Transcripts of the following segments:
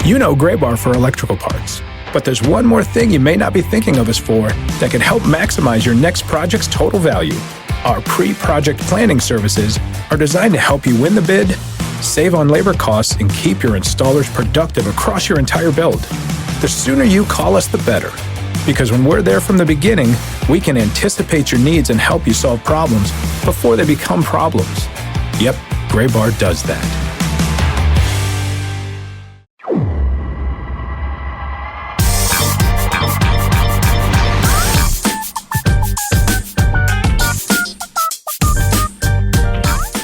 You know Gray Bar for electrical parts, but there's one more thing you may not be thinking of us for that can help maximize your next project's total value. Our pre-project planning services are designed to help you win the bid, save on labor costs, and keep your installers productive across your entire build. The sooner you call us, the better. Because when we're there from the beginning, we can anticipate your needs and help you solve problems before they become problems. Yep, Gray Bar does that.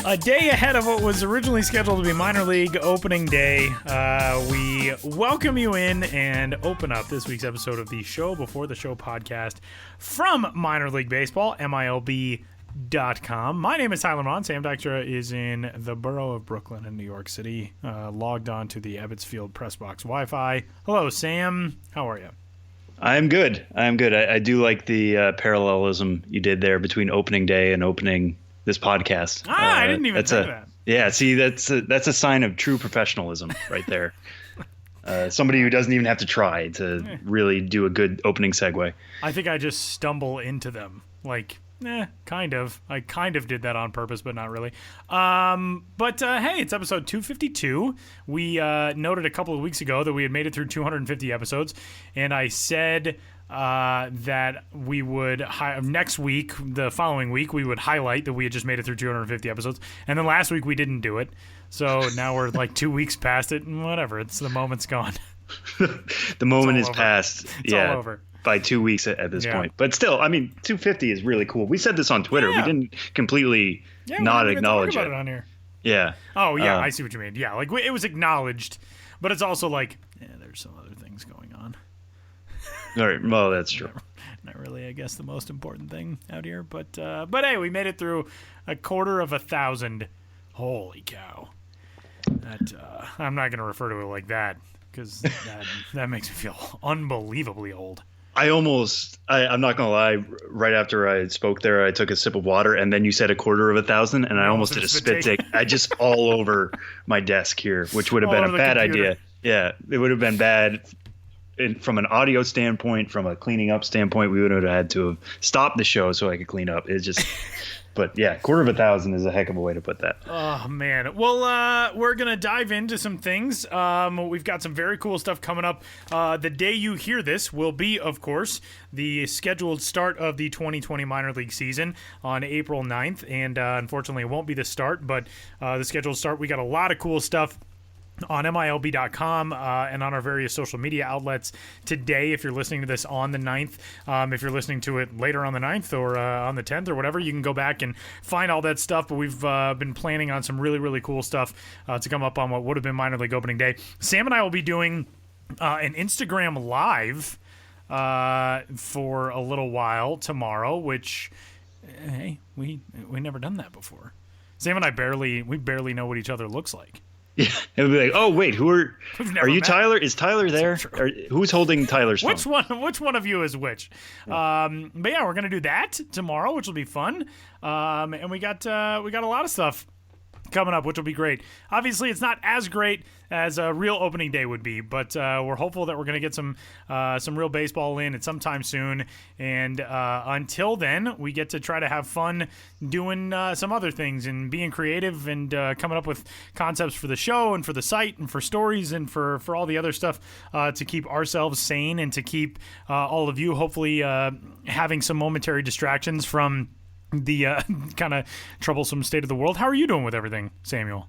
A day ahead of what was originally scheduled to be minor league opening day, we welcome you in and open up this week's episode of the Show Before the Show podcast from Minor League Baseball, MILB.com. My name is Tyler Mon. Sam Dykstra is in the borough of Brooklyn in New York City, logged on to the Ebbets Field press box Wi-Fi. Hello, Sam. How are you? I'm good. I do like the parallelism you did there between opening day and opening this podcast. I didn't even think of that. Yeah, see, that's a sign of true professionalism right there. Somebody who doesn't even have to try to really do a good opening segue. I think I just stumble into them. Kind of. I kind of did that on purpose, but not really. But hey, it's episode 252. We noted a couple of weeks ago that we had made it through 250 episodes, and I said that we would next week, the following week, we would highlight that we had just made it through 250 episodes, and then last week we didn't do it. So now we're like 2 weeks past it, and whatever. The moment's gone. The moment is past. It's all over. By 2 weeks at this point. But still, I mean, 250 is really cool. We said this on Twitter. Yeah. We didn't completely not acknowledge it on here. Yeah. Oh, yeah, I see what you mean. Yeah, it was acknowledged, but it's also there's some other things going on. All right. Well, that's true. Not really, I guess, the most important thing out here. But hey, we made it through 250,000. Holy cow. That I'm not going to refer to it like that because that makes me feel unbelievably old. I'm not going to lie, right after I spoke there, I took a sip of water, and then you said 250,000, and I almost did a spit take. I just all over my desk here, which would have been a bad idea. Yeah, it would have been bad. From an audio standpoint, from a cleaning up standpoint, we would have had to have stopped the show so I could clean up. It's just, but yeah, 250,000 is a heck of a way to put that. Oh man. Well, we're going to dive into some things. We've got some very cool stuff coming up. The day you hear this will be, of course, the scheduled start of the 2020 minor league season on April 9th. And unfortunately, it won't be the start, but the scheduled start, we got a lot of cool stuff on MILB.com and on our various social media outlets today. If you're listening to this on the 9th, if you're listening to it later on the 9th or on the 10th or whatever, you can go back and find all that stuff. But we've been planning on some really, really cool stuff to come up on what would have been minor league opening day. Sam and I will be doing an Instagram live for a little while tomorrow, which, hey, we never done that before. Sam and I barely know what each other looks like. Yeah, it would be like, oh wait, are you met. Tyler? Is Tyler there? Who's holding Tyler's phone? Which one of you is which? Yeah. But yeah, we're gonna do that tomorrow, which will be fun. And we got a lot of stuff coming up, which will be great. Obviously, it's not as great as a real opening day would be, but we're hopeful that we're going to get some real baseball in at some time soon. And until then, we get to try to have fun doing some other things and being creative and coming up with concepts for the show and for the site and for stories and for all the other stuff to keep ourselves sane and to keep all of you hopefully having some momentary distractions from the kind of troublesome state of the world. How are you doing with everything, Samuel?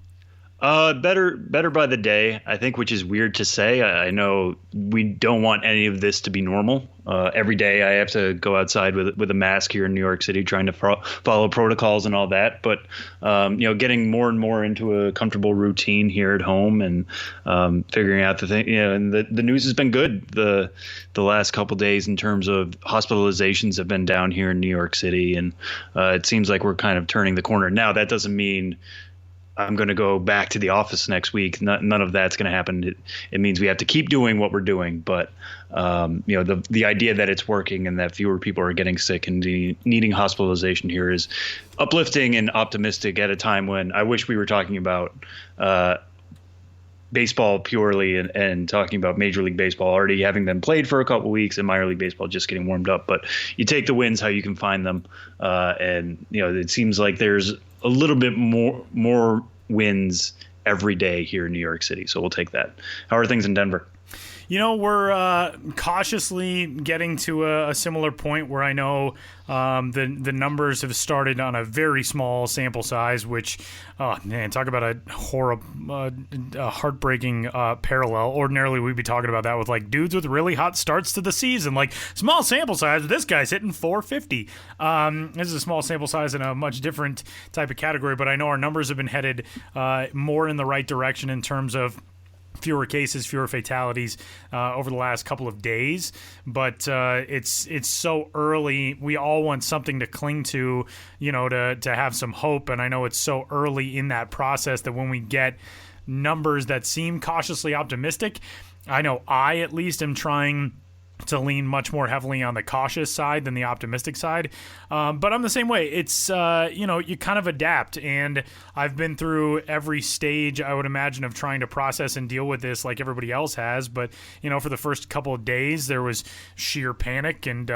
Better by the day, I think, which is weird to say. I know we don't want any of this to be normal. Every day I have to go outside with a mask here in New York City, trying to follow protocols and all that. But, getting more and more into a comfortable routine here at home and figuring out the thing, and the news has been good the last couple days in terms of hospitalizations have been down here in New York City. And it seems like we're kind of turning the corner. Now, that doesn't mean I'm going to go back to the office next week. None of that's going to happen. It means we have to keep doing what we're doing. But, the idea that it's working and that fewer people are getting sick and needing hospitalization here is uplifting and optimistic at a time when I wish we were talking about the baseball purely and talking about Major League Baseball already having been played for a couple weeks and minor league baseball just getting warmed up. But you take the wins how you can find them. And, it seems like there's a little bit more wins every day here in New York City. So we'll take that. How are things in Denver? We're cautiously getting to a similar point where I know the numbers have started on a very small sample size, which, oh man, talk about a heartbreaking parallel. Ordinarily, we'd be talking about that with like dudes with really hot starts to the season, like small sample size. But this guy's hitting 450. This is a small sample size in a much different type of category, but I know our numbers have been headed more in the right direction in terms of fewer cases, fewer fatalities over the last couple of days, but it's so early. We all want something to cling to, to have some hope. And I know it's so early in that process that when we get numbers that seem cautiously optimistic, I know I at least am trying to lean much more heavily on the cautious side than the optimistic side. But I'm the same way. It's, you kind of adapt. And I've been through every stage, I would imagine, of trying to process and deal with this like everybody else has. But, for the first couple of days, there was sheer panic and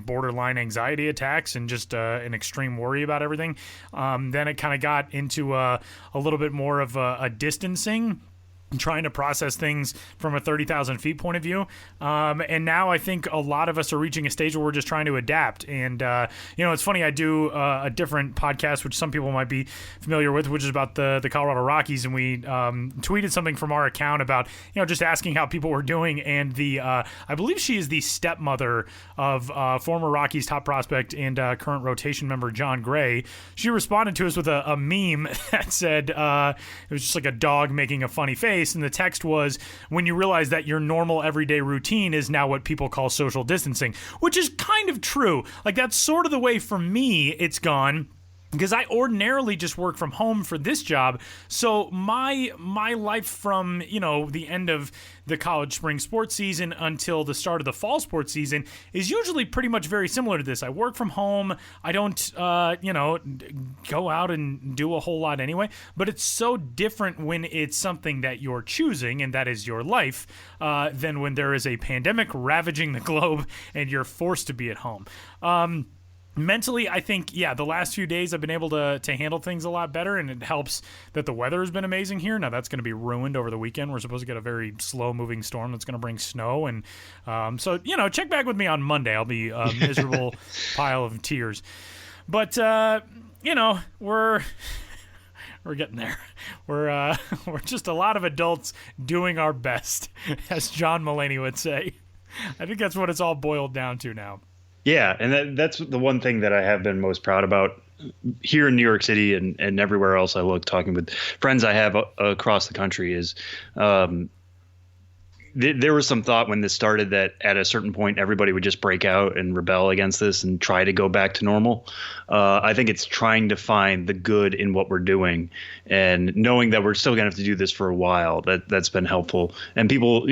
borderline anxiety attacks and just an extreme worry about everything. Then it kind of got into a little bit more of a distancing, trying to process things from a 30,000 feet point of view. And now I think a lot of us are reaching a stage where we're just trying to adapt. And, it's funny, I do a different podcast, which some people might be familiar with, which is about the Colorado Rockies. And we tweeted something from our account about, just asking how people were doing. And I believe she is the stepmother of former Rockies top prospect and current rotation member John Gray. She responded to us with a meme that said, it was just like a dog making a funny face. And the text was, when you realize that your normal everyday routine is now what people call social distancing, which is kind of true. Like, that's sort of the way for me it's gone, because I ordinarily just work from home for this job. So my life from, the end of the college spring sports season until the start of the fall sports season is usually pretty much very similar to this. I work from home. I don't, go out and do a whole lot anyway. But it's so different when it's something that you're choosing and that is your life than when there is a pandemic ravaging the globe and you're forced to be at home. Mentally, I think, the last few days I've been able to handle things a lot better, and it helps that the weather has been amazing here. Now, that's going to be ruined over the weekend. We're supposed to get a very slow-moving storm that's going to bring snow. And so, check back with me on Monday. I'll be a miserable pile of tears. But, we're getting there. We're just a lot of adults doing our best, as John Mulaney would say. I think that's what it's all boiled down to now. Yeah, and that's the one thing that I have been most proud about here in New York City and everywhere else I look, talking with friends I have across the country, is there was some thought when this started that at a certain point everybody would just break out and rebel against this and try to go back to normal. I think it's trying to find the good in what we're doing and knowing that we're still going to have to do this for a while. That's been helpful. And people,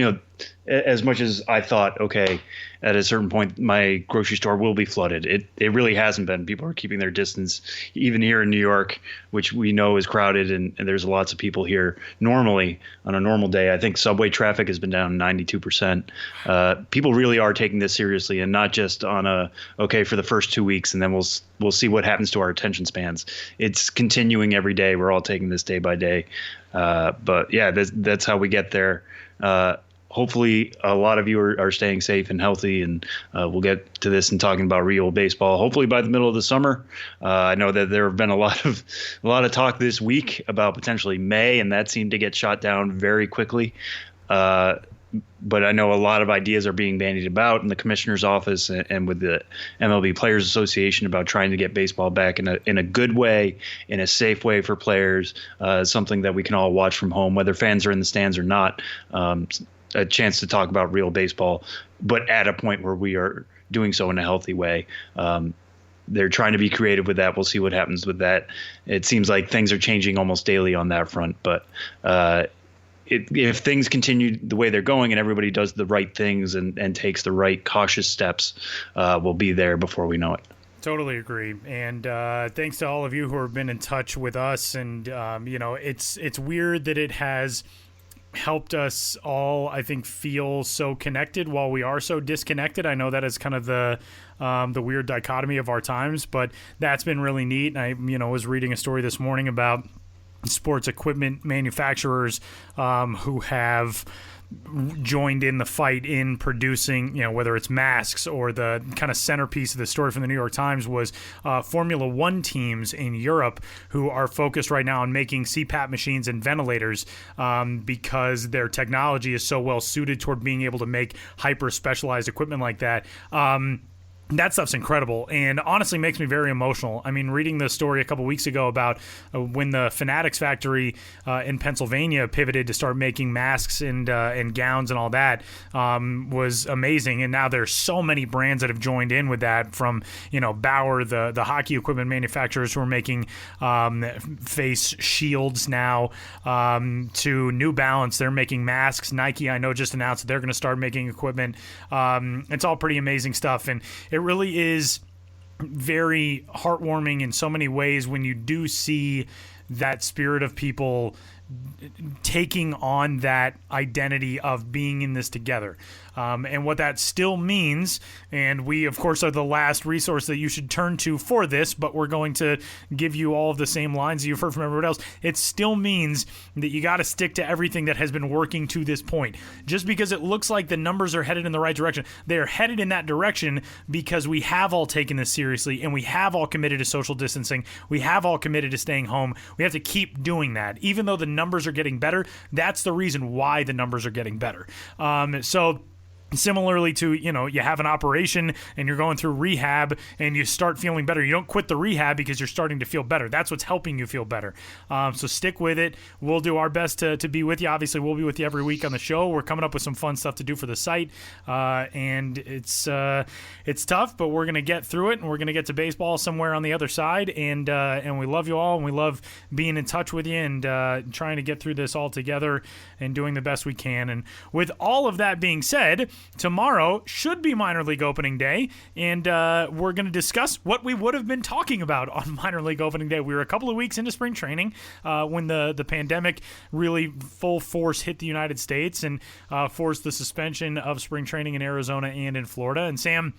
as much as I thought, okay, at a certain point, my grocery store will be flooded. It really hasn't been. People are keeping their distance, even here in New York, which we know is crowded, and there's lots of people here. Normally, on a normal day, I think subway traffic has been down 92%. People really are taking this seriously, and not just on for the first 2 weeks, and then we'll see what happens to our attention spans. It's continuing every day. We're all taking this day by day. But yeah, that's how we get there. Hopefully a lot of you are staying safe and healthy, and we'll get to this and talking about real baseball hopefully by the middle of the summer. I know that there have been a lot of talk this week about potentially May, and that seemed to get shot down very quickly. But I know a lot of ideas are being bandied about in the commissioner's office and with the MLB Players Association about trying to get baseball back in a good way, in a safe way for players, something that we can all watch from home, whether fans are in the stands or not. A chance to talk about real baseball, but at a point where we are doing so in a healthy way. They're trying to be creative with that. We'll see what happens with that. It seems like things are changing almost daily on that front, but if things continue the way they're going and everybody does the right things and takes the right cautious steps, we'll be there before we know it. Totally agree. And thanks to all of you who have been in touch with us. And, it's weird that it has helped us all, I think, feel so connected while we are so disconnected. I know that is kind of the weird dichotomy of our times, but that's been really neat. And I was reading a story this morning about sports equipment manufacturers who have joined in the fight in producing, whether it's masks, or the kind of centerpiece of the story from the New York Times was Formula One teams in Europe who are focused right now on making CPAP machines and ventilators because their technology is so well suited toward being able to make hyper specialized equipment like that. That stuff's incredible and honestly makes me very emotional. I mean, reading the story a couple weeks ago about when the Fanatics factory in Pennsylvania pivoted to start making masks and gowns and all that was amazing. And now there's so many brands that have joined in with that, from Bauer, the hockey equipment manufacturers who are making face shields now, to New Balance. They're making masks. Nike, I know, just announced that they're going to start making equipment. It's all pretty amazing stuff, and it really is very heartwarming in so many ways when you do see that spirit of people taking on that identity of being in this together. And what that still means, and we, of course, are the last resource that you should turn to for this, but we're going to give you all of the same lines that you've heard from everyone else. It still means that you got to stick to everything that has been working to this point. Just because it looks like the numbers are headed in the right direction, they are headed in that direction because we have all taken this seriously, and we have all committed to social distancing. We have all committed to staying home. We have to keep doing that. Even though the numbers are getting better, that's the reason why the numbers are getting better. So similarly to, you have an operation and you're going through rehab and you start feeling better. You don't quit the rehab because you're starting to feel better. That's what's helping you feel better. So stick with it. We'll do our best to be with you. Obviously, we'll be with you every week on the show. We're coming up with some fun stuff to do for the site. And it's tough, but we're going to get through it, and we're going to get to baseball somewhere on the other side. And we love you all, and we love being in touch with you and trying to get through this all together and doing the best we can. And with all of that being said, tomorrow should be minor league opening day, and we're going to discuss what we would have been talking about on minor league opening day. We were a couple of weeks into spring training when the pandemic really full force hit the United States and forced the suspension of spring training in Arizona and in Florida. And Sam,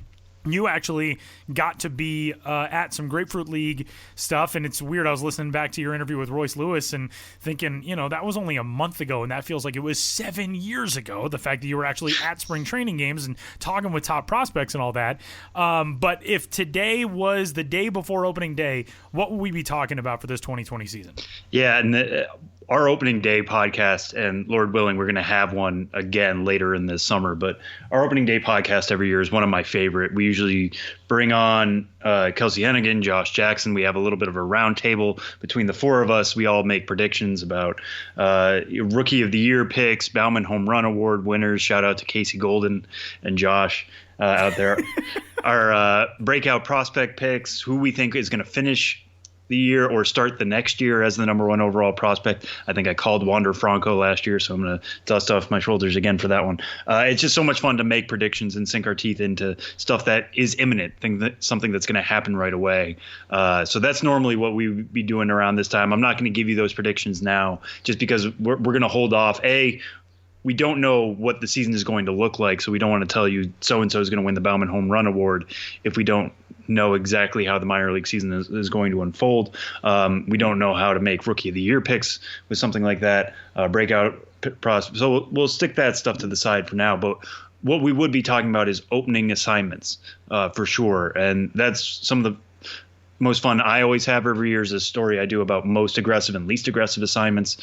you actually got to be at some Grapefruit League stuff, and it's weird. I was listening back to your interview with Royce Lewis and thinking, that was only a month ago, and that feels like it was 7 years ago, the fact that you were actually at spring training games and talking with top prospects and all that. But if today was the day before opening day, what would we be talking about for this 2020 season? Yeah, and our opening day podcast, and Lord willing, we're going to have one again later in this summer, but our opening day podcast every year is one of my favorite. We usually bring on Kelsey Hennigan, Josh Jackson. We have a little bit of a round table between the four of us. We all make predictions about Rookie of the Year picks, Bauman Home Run Award winners. Shout out to Casey Golden and Josh out there. Our breakout prospect picks, who we think is going to finish the year or start the next year as the number one overall prospect. I think I called Wander Franco last year, so I'm going to dust off my shoulders again for that one. It's just so much fun to make predictions and sink our teeth into stuff that is imminent, something that's going to happen right away. So that's normally what we would be doing around this time. I'm not going to give you those predictions now just because we're going to hold off. We don't know what the season is going to look like, so we don't want to tell you so-and-so is going to win the Bauman Home Run Award if we don't know exactly how the minor league season is going to unfold. We don't know how to make Rookie of the Year picks with something like that, breakout prospects. So we'll stick that stuff to the side for now. But what we would be talking about is opening assignments for sure. And that's some of the most fun I always have every year is a story I do about most aggressive and least aggressive assignments.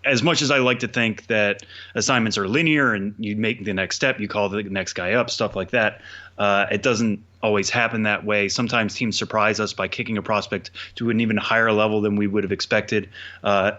As much as I like to think that assignments are linear and you make the next step, you call the next guy up, stuff like that, it doesn't always happen that way. Sometimes teams surprise us by kicking a prospect to an even higher level than we would have expected. I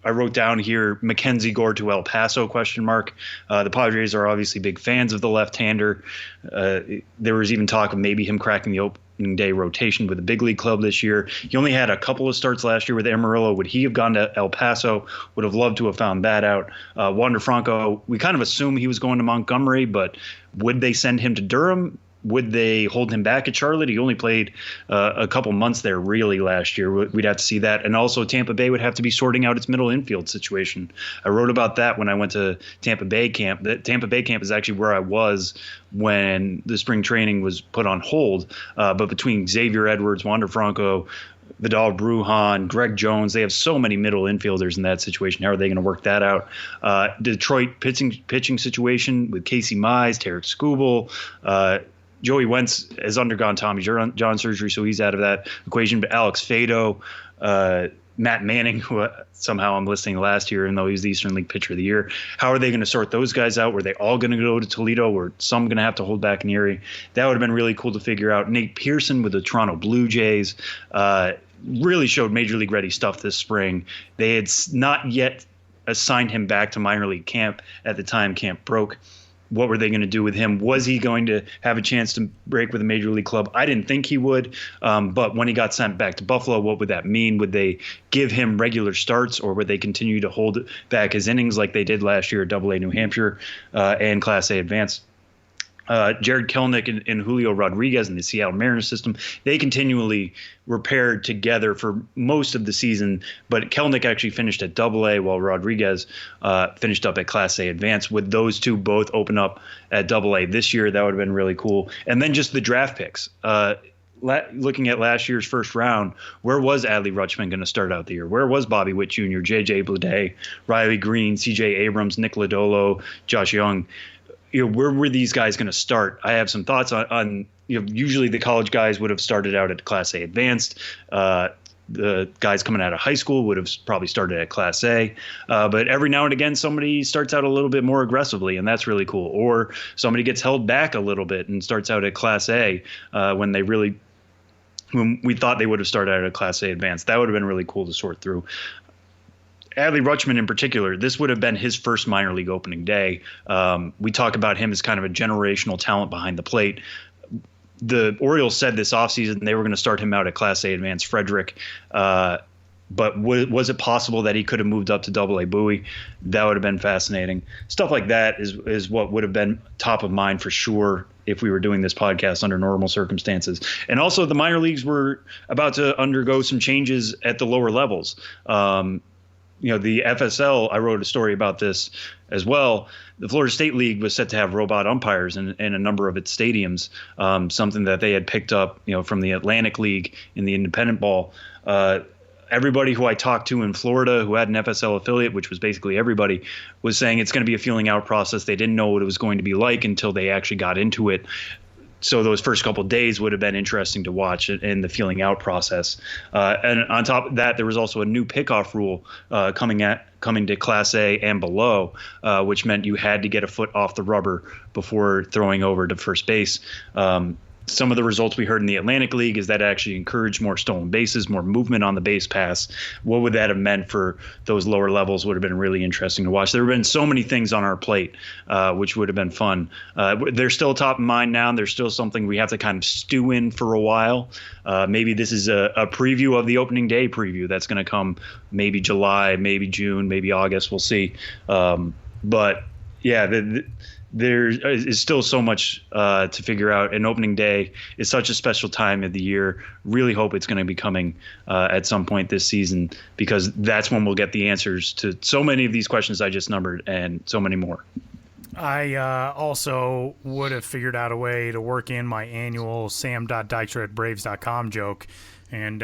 wrote down here Mackenzie Gore to El Paso ? The Padres are obviously big fans of the left-hander. There was even talk of maybe him cracking the opening day rotation with a big league club this year. He only had a couple of starts last year with Amarillo. Would he have gone to El Paso? Would have loved to have found that out. Wander Franco, we kind of assume he was going to Montgomery, but would they send him to Durham? would they hold him back at Charlotte? He only played a couple months there really last year. We'd have to see that. And also Tampa Bay would have to be sorting out its middle infield situation. I wrote about that when I went to Tampa Bay camp. That Tampa Bay camp is actually where I was when the spring training was put on hold. But between Xavier Edwards, Wander Franco, Vidal Brujan, Greg Jones, they have so many middle infielders in that situation. How are they going to work that out? Detroit pitching situation with Casey Mize, Tarek Skubal, Joey Wentz has undergone Tommy John surgery, so he's out of that equation. But Alex Fado, Matt Manning, who somehow I'm listing last year, even though he was the Eastern League Pitcher of the Year. How are they going to sort those guys out? Were they all going to go to Toledo? Were some going to have to hold back in Erie? That would have been really cool to figure out. Nate Pearson with the Toronto Blue Jays really showed Major League ready stuff this spring. They had not yet assigned him back to minor league camp at the time camp broke. What were they going to do with him? Was he going to have a chance to break with a major league club? I didn't think he would. But when he got sent back to Buffalo, what would that mean? Would they give him regular starts, or would they continue to hold back his innings like they did last year at AA New Hampshire and Class A Advanced? Jared Kelenic and Julio Rodriguez in the Seattle Mariners system, they continually were paired together for most of the season, but Kelenic actually finished at AA while Rodriguez finished up at Class A Advanced. Would those two both open up at AA this year? That would have been really cool. And then just the draft picks. Looking at last year's first round, where was Adley Rutschman going to start out the year? Where was Bobby Witt Jr., J.J. Bleday, Riley Green, C.J. Abrams, Nick Lodolo, Josh Jung? Where were these guys going to start? I have some thoughts on usually the college guys would have started out at Class A Advanced. The guys coming out of high school would have probably started at Class A. But every now and again, somebody starts out a little bit more aggressively, and that's really cool. Or somebody gets held back a little bit and starts out at Class A when we thought they would have started out at Class A Advanced. That would have been really cool to sort through. Adley Rutschman in particular, this would have been his first minor league opening day. We talk about him as kind of a generational talent behind the plate. The Orioles said this offseason they were going to start him out at Class A Advanced Frederick. But was it possible that he could have moved up to AA Bowie? That would have been fascinating. Stuff like that is what would have been top of mind for sure if we were doing this podcast under normal circumstances. And also the minor leagues were about to undergo some changes at the lower levels. The FSL, I wrote a story about this as well. The Florida State League was set to have robot umpires in a number of its stadiums, something that they had picked up, from the Atlantic League in the independent ball. Everybody who I talked to in Florida who had an FSL affiliate, which was basically everybody, was saying it's going to be a feeling out process. They didn't know what it was going to be like until they actually got into it. So those first couple of days would have been interesting to watch in the feeling out process. And on top of that, there was also a new pickoff rule coming to Class A and below, which meant you had to get a foot off the rubber before throwing over to first base. Some of the results we heard in the Atlantic League is that it actually encouraged more stolen bases, more movement on the base pass. What would that have meant for those lower levels would have been really interesting to watch. There have been so many things on our plate, which would have been fun. They're still top of mind now, and there's still something we have to kind of stew in for a while. Maybe this is a preview of the opening day preview that's going to come maybe July, maybe June, maybe August. We'll see. But yeah, there is still so much to figure out. And opening day is such a special time of the year. Really hope it's going to be coming at some point this season, because that's when we'll get the answers to so many of these questions I just numbered and so many more. I also would have figured out a way to work in my annual sam.dykstra@braves.com joke, and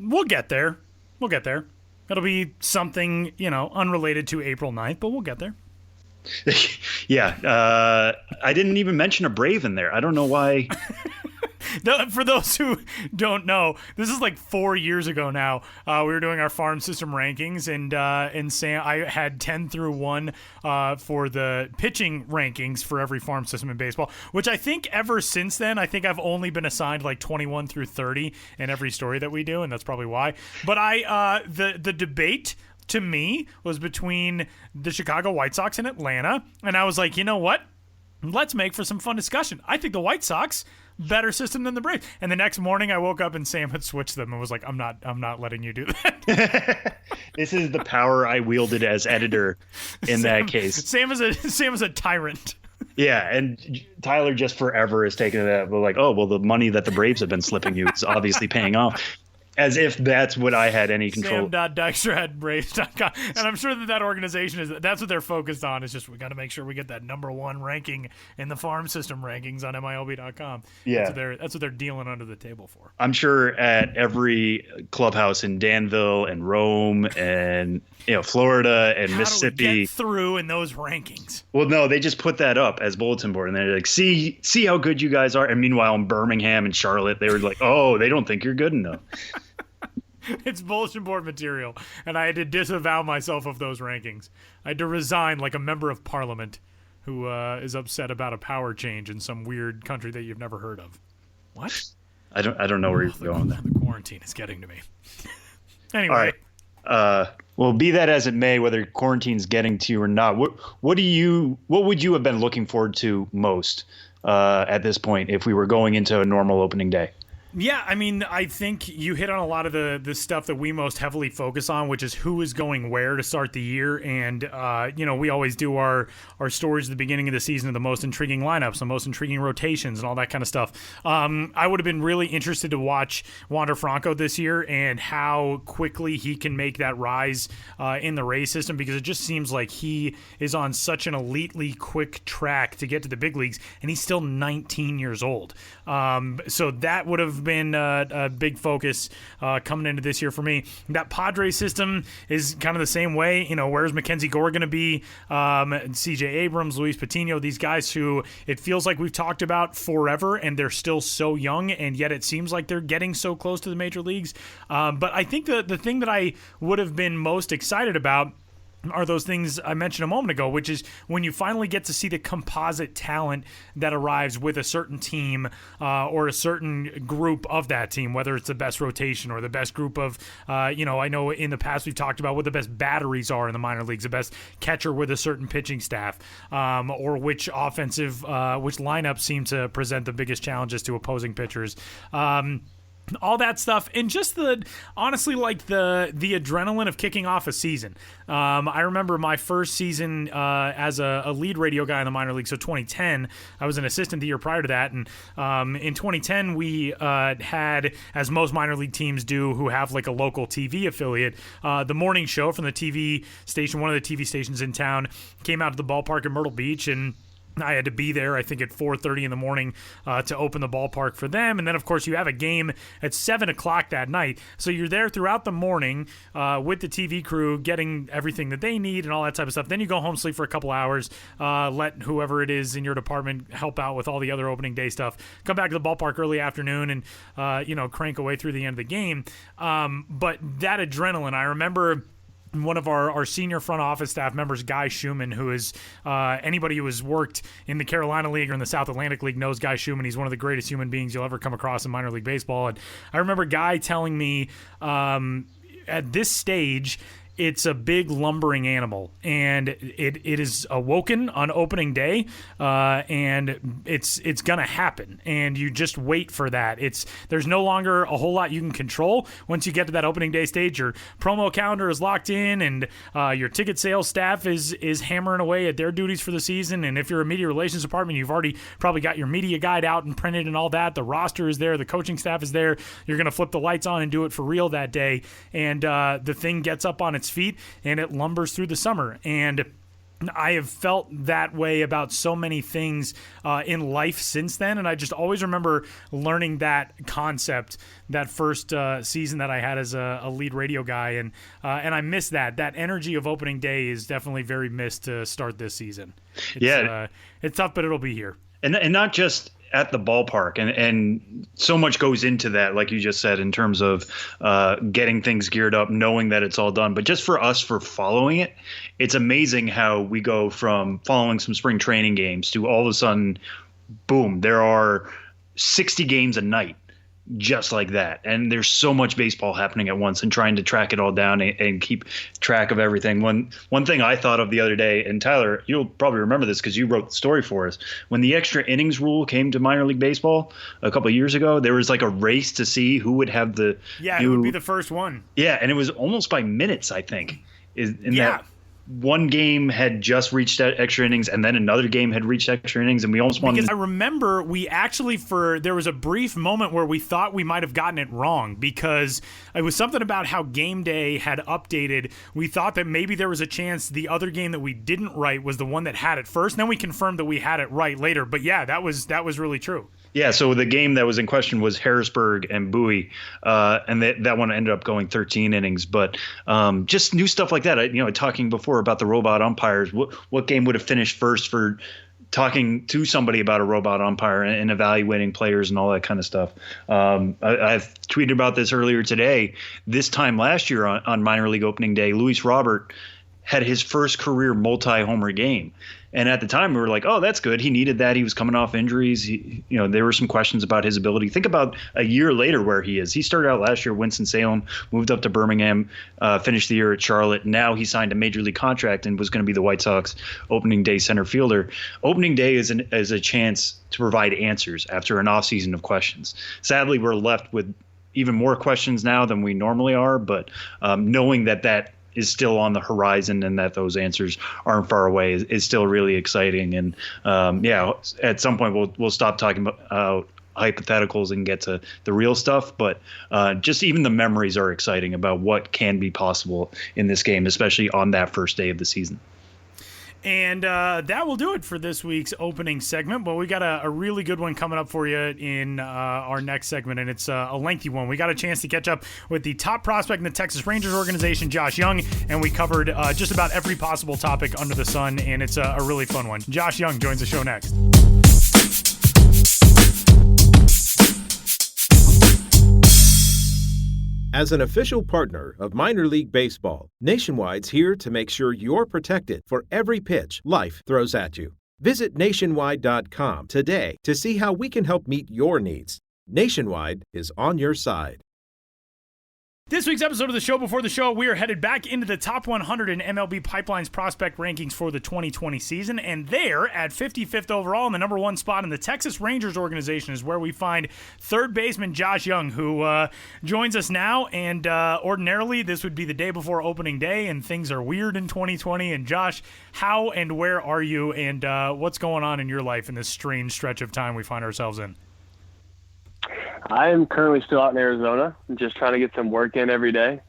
we'll get there. We'll get there. It'll be something, unrelated to April 9th, but we'll get there. Yeah, I didn't even mention a Brave in there. I don't know why. For those who don't know, this is like 4 years ago now. We were doing our farm system rankings, and Sam, I had 10 through 1 for the pitching rankings for every farm system in baseball, which I think ever since then, I think I've only been assigned like 21 through 30 in every story that we do, and that's probably why. But the debate to me was between the Chicago White Sox and Atlanta, and I was like, you know what? Let's make for some fun discussion. I think the White Sox better system than the Braves. And the next morning I woke up and Sam had switched them and was like, I'm not letting you do that. This is the power I wielded as editor in that case. Sam is a tyrant. Yeah, and Tyler just forever has taken that. Well, like, oh, well, the money that the Braves have been slipping you is obviously paying off. As if that's what I had any control. Sam.Dykstra@Braves.com. And I'm sure that organization that's what they're focused on. Is just we got to make sure we get that #1 ranking in the farm system rankings on MILB.com. Yeah. That's what they're dealing under the table for. I'm sure at every clubhouse in Danville and Rome and Florida and Mississippi. How do we get through in those rankings? Well, no, they just put that up as bulletin board, and they're like, see how good you guys are. And meanwhile, in Birmingham and Charlotte, they were like, oh, they don't think you're good enough. It's bulletin board material, and I had to disavow myself of those rankings. I had to resign like a member of parliament who is upset about a power change in some weird country that you've never heard of. What? I don't know where you're going with that. The quarantine is getting to me. Anyway. All right. Well, be that as it may, whether quarantine's getting to you or not, what would you have been looking forward to most at this point if we were going into a normal opening day? Yeah, I mean, I think you hit on a lot of the stuff that we most heavily focus on, which is who is going where to start the year. And, we always do our stories at the beginning of the season of the most intriguing lineups, the most intriguing rotations, and all that kind of stuff. I would have been really interested to watch Wander Franco this year and how quickly he can make that rise in the Rays system, because it just seems like he is on such an elitely quick track to get to the big leagues, and he's still 19 years old. So that would have been a big focus coming into this year for me. That Padres system is kind of the same way. Where's Mackenzie Gore going to be? CJ Abrams, Luis Patino, these guys who it feels like we've talked about forever, and they're still so young, and yet it seems like they're getting so close to the major leagues. But I think the thing that I would have been most excited about are those things I mentioned a moment ago, which is when you finally get to see the composite talent that arrives with a certain team or a certain group of that team, whether it's the best rotation or the best group of, I know in the past we've talked about what the best batteries are in the minor leagues, the best catcher with a certain pitching staff, or which which lineups seem to present the biggest challenges to opposing pitchers. All that stuff, and just honestly, like the adrenaline of kicking off a season. I remember my first season as a lead radio guy in the minor league. So 2010, I was an assistant the year prior to that, and in 2010 we had, as most minor league teams do, who have like a local TV affiliate, the morning show from the TV station, one of the TV stations in town, came out to the ballpark in Myrtle Beach, and I had to be there, I think, at 4:30 in the morning to open the ballpark for them. And then, of course, you have a game at 7 o'clock that night. So you're there throughout the morning with the TV crew, getting everything that they need and all that type of stuff. Then you go home, sleep for a couple hours, let whoever it is in your department help out with all the other opening day stuff. Come back to the ballpark early afternoon and, crank away through the end of the game. But that adrenaline, I remember one of our senior front office staff members, Guy Schumann, who is anybody who has worked in the Carolina League or in the South Atlantic League knows Guy Schumann. He's one of the greatest human beings you'll ever come across in minor league baseball. And I remember Guy telling me at this stage, it's a big lumbering animal, and it is awoken on opening day, and it's gonna happen, and you just wait for that. There's no longer a whole lot you can control once you get to that opening day stage. Your promo calendar is locked in, and your ticket sales staff is hammering away at their duties for the season. And if you're a media relations department, you've already probably got your media guide out and printed and all that. The roster is there, the coaching staff is there. You're gonna flip the lights on and do it for real that day, and the thing gets up on its feet and it lumbers through the summer. And I have felt that way about so many things in life since then, and I just always remember learning that concept that first season that I had as a lead radio guy, and I miss that. That energy of opening day is definitely very missed to start this season. It's tough, but it'll be here. And not just at the ballpark, and so much goes into that, like you just said, in terms of getting things geared up, knowing that it's all done. But just for us, for following it, it's amazing how we go from following some spring training games to all of a sudden, boom, there are 60 games a night just like that. And there's so much baseball happening at once, and trying to track it all down and keep track of everything. One thing I thought of the other day, and Tyler, you'll probably remember this because you wrote the story for us, when the extra innings rule came to minor league baseball a couple of years ago, there was like a race to see who would have it would be the first one. Yeah, and it was almost by minutes, I think. That one game had just reached extra innings and then another game had reached extra innings, and we almost wanted. Because I remember we actually there was a brief moment where we thought we might have gotten it wrong because it was something about how game day had updated. We thought that maybe there was a chance the other game that we didn't write was the one that had it first. And then we confirmed that we had it right later. But yeah, that was really true. Yeah, so the game that was in question was Harrisburg and Bowie, and that one ended up going 13 innings. But just new stuff like that. Talking before about the robot umpires, what game would have finished first for talking to somebody about a robot umpire and evaluating players and all that kind of stuff. I've tweeted about this earlier today. This time last year on minor league opening day, Luis Robert had his first career multi-homer game. And at the time, we were like, oh, that's good. He needed that. He was coming off injuries. There were some questions about his ability. Think about a year later where he is. He started out last year, Winston-Salem, moved up to Birmingham, finished the year at Charlotte. Now he signed a major league contract and was going to be the White Sox opening day center fielder. Opening day is a chance to provide answers after an offseason of questions. Sadly, we're left with even more questions now than we normally are. But knowing that is still on the horizon and that those answers aren't far away is still really exciting. And at some point we'll stop talking about hypotheticals and get to the real stuff. But just even the memories are exciting about what can be possible in this game, especially on that first day of the season. And that will do it for this week's opening segment. But we got a really good one coming up for you in our next segment, and it's a lengthy one. We got a chance to catch up with the top prospect in the Texas Rangers organization, Josh Jung, and we covered just about every possible topic under the sun, and it's a really fun one. Josh Jung joins the show next. As an official partner of Minor League Baseball, Nationwide's here to make sure you're protected for every pitch life throws at you. Visit nationwide.com today to see how we can help meet your needs. Nationwide is on your side. This week's episode of the show before the show, we are headed back into the top 100 in MLB Pipeline's prospect rankings for the 2020 season, and there at 55th overall in the number one spot in the Texas Rangers organization is where we find third baseman Josh Jung, who joins us now, and ordinarily this would be the day before opening day, and things are weird in 2020. And Josh, how and where are you, and what's going on in your life in this strange stretch of time we find ourselves in? I am currently still out in Arizona, just trying to get some work in every day,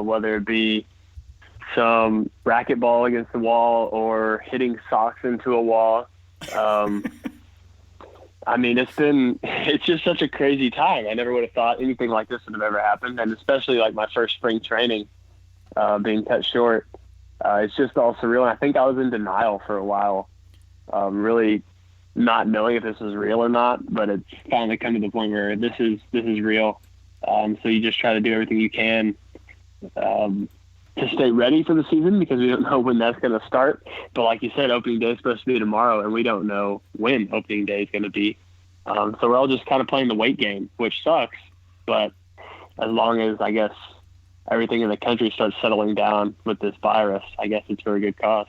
whether it be some racquetball against the wall or hitting socks into a wall. It's just such a crazy time. I never would have thought anything like this would have ever happened, and especially like my first spring training being cut short. It's just all surreal, and I think I was in denial for a while, really not knowing if this was real or not, but it's finally come to the point where this is real. So you just try to do everything you can to stay ready for the season, because we don't know when that's going to start. But like you said, opening day is supposed to be tomorrow, and we don't know when opening day is going to be. So we're all just kind of playing the wait game, which sucks. But as long as, I guess, everything in the country starts settling down with this virus, I guess it's for a good cause.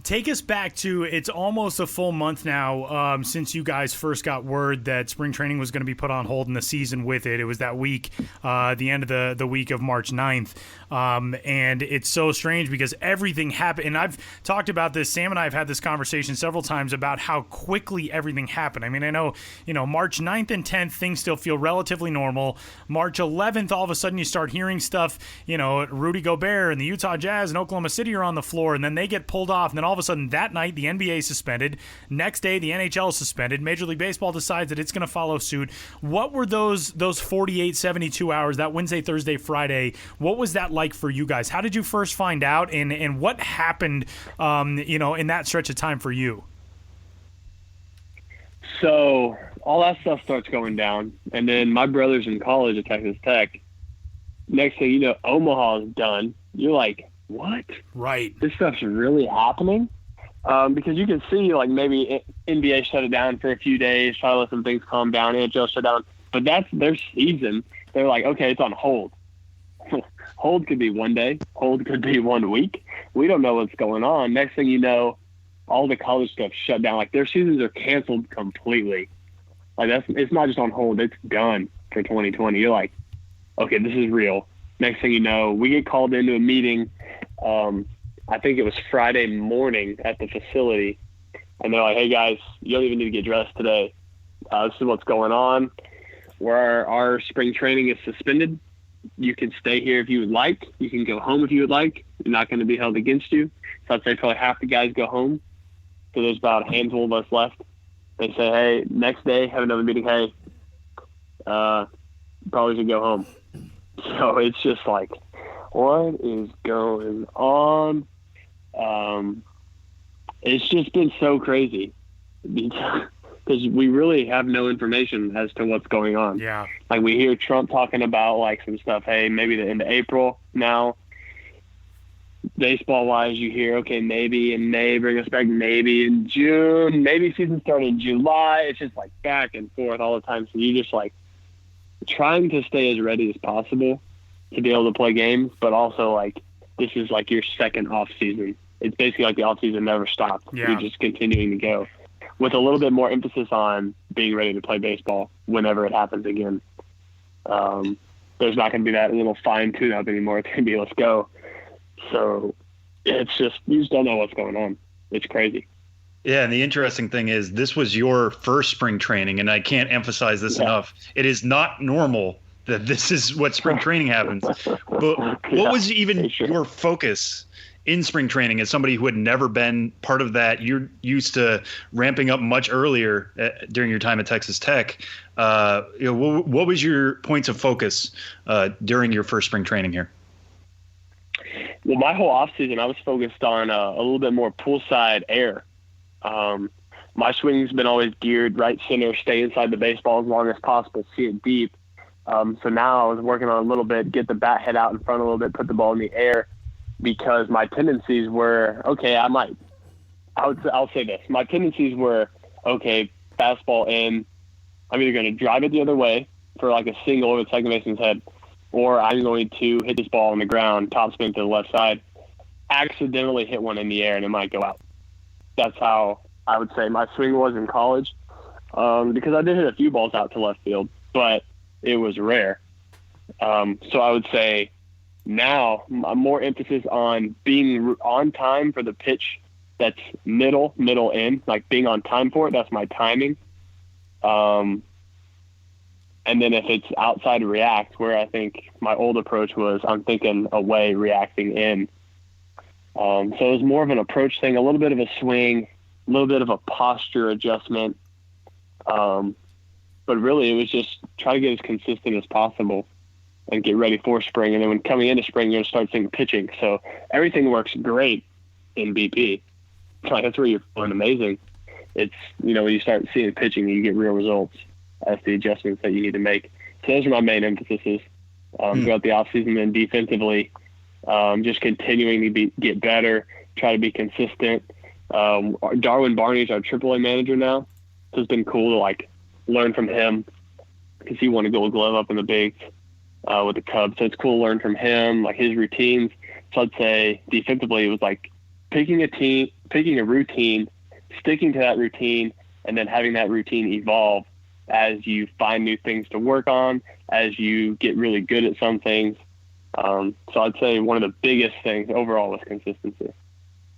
Take us back to, it's almost a full month now since you guys first got word that spring training was going to be put on hold and the season with it. It was that week, the end of the week of March 9th. And it's so strange because everything happened. And I've talked about this. Sam and I have had this conversation several times about how quickly everything happened. I mean, I know, March 9th and 10th, things still feel relatively normal. March 11th, all of a sudden you start hearing stuff, Rudy Gobert and the Utah Jazz and Oklahoma City are on the floor, and then they get pulled off. And then all of a sudden that night, the NBA is suspended. Next day, the NHL is suspended. Major League Baseball decides that it's going to follow suit. What were those 48, 72 hours, that Wednesday, Thursday, Friday, what was that like for you guys? How did you first find out, and what happened, in that stretch of time for you? So all that stuff starts going down, and then my brother's in college at Texas Tech. Next thing you know, Omaha is done. You're like, what? Right. This stuff's really happening? Because you can see, like, maybe NBA shut it down for a few days, try to let some things calm down, NHL shut down. But that's their season. They're like, okay, it's on hold. Hold could be one day. Hold could be 1 week. We don't know what's going on. Next thing you know, all the college stuff shut down. Like, their seasons are canceled completely. Like, it's not just on hold. It's done for 2020. You're like, okay, this is real. Next thing you know, we get called into a meeting I think it was Friday morning at the facility. And they're like, hey, guys, you don't even need to get dressed today. This is what's going on. Where our spring training is suspended. You can stay here if you would like. You can go home if you would like. You're not going to be held against you. So I'd say probably half the guys go home. So there's about a handful of us left. They say, hey, next day, have another meeting. Hey, probably should go home. So it's just like, what is going on? It's just been so crazy because we really have no information as to what's going on. Yeah. Like we hear Trump talking about like some stuff. Hey, maybe the end of April now. Baseball wise, you hear, okay, maybe in May, bring us back, maybe in June, maybe season starting in July. It's just like back and forth all the time. So you just like trying to stay as ready as possible to be able to play games, but also like this is like your second off season. It's basically like the off season never stopped. Yeah. You're just continuing to go with a little bit more emphasis on being ready to play baseball whenever it happens again. There's not going to be that little fine tune up anymore. It's going to be, let's go. So it's just, you just don't know what's going on. It's crazy. Yeah, and the interesting thing is this was your first spring training, and I can't emphasize this enough. It is not normal that this is what spring training happens. But what was even your focus in spring training as somebody who had never been part of that? You're used to ramping up much earlier during your time at Texas Tech. What was your points of focus during your first spring training here? Well, my whole offseason, I was focused on a little bit more poolside air. My swing's been always geared right center, stay inside the baseball as long as possible, see it deep. So now I was working on a little bit, get the bat head out in front a little bit, put the ball in the air, because my tendencies were, okay, I'll say this. My tendencies were, okay, fastball in, I'm either going to drive it the other way for like a single over the second baseman's head, or I'm going to hit this ball on the ground, top spin to the left side, accidentally hit one in the air, and it might go out. That's how I would say my swing was in college, because I did hit a few balls out to left field, but it was rare. So I would say now more emphasis on being on time for the pitch that's middle in, like being on time for it. That's my timing. And then if it's outside react, where I think my old approach was, I'm thinking away, reacting in. So it was more of an approach thing, a little bit of a swing, a little bit of a posture adjustment. But really it was just try to get as consistent as possible and get ready for spring. And then when coming into spring, you're going to start seeing pitching. So everything works great in BP. Like that's where you're feeling amazing. It's, when you start seeing pitching, you get real results. That's the adjustments that you need to make. So those are my main emphases throughout the offseason. And defensively, just continuing to get better, try to be consistent. Darwin Barney's our AAA manager now. So it's been cool to like learn from him because he won a Gold Glove up in the bigs with the Cubs. So it's cool to learn from him, like his routines. So I'd say defensively it was like picking a routine, sticking to that routine, and then having that routine evolve as you find new things to work on, as you get really good at some things. So I'd say one of the biggest things overall was consistency.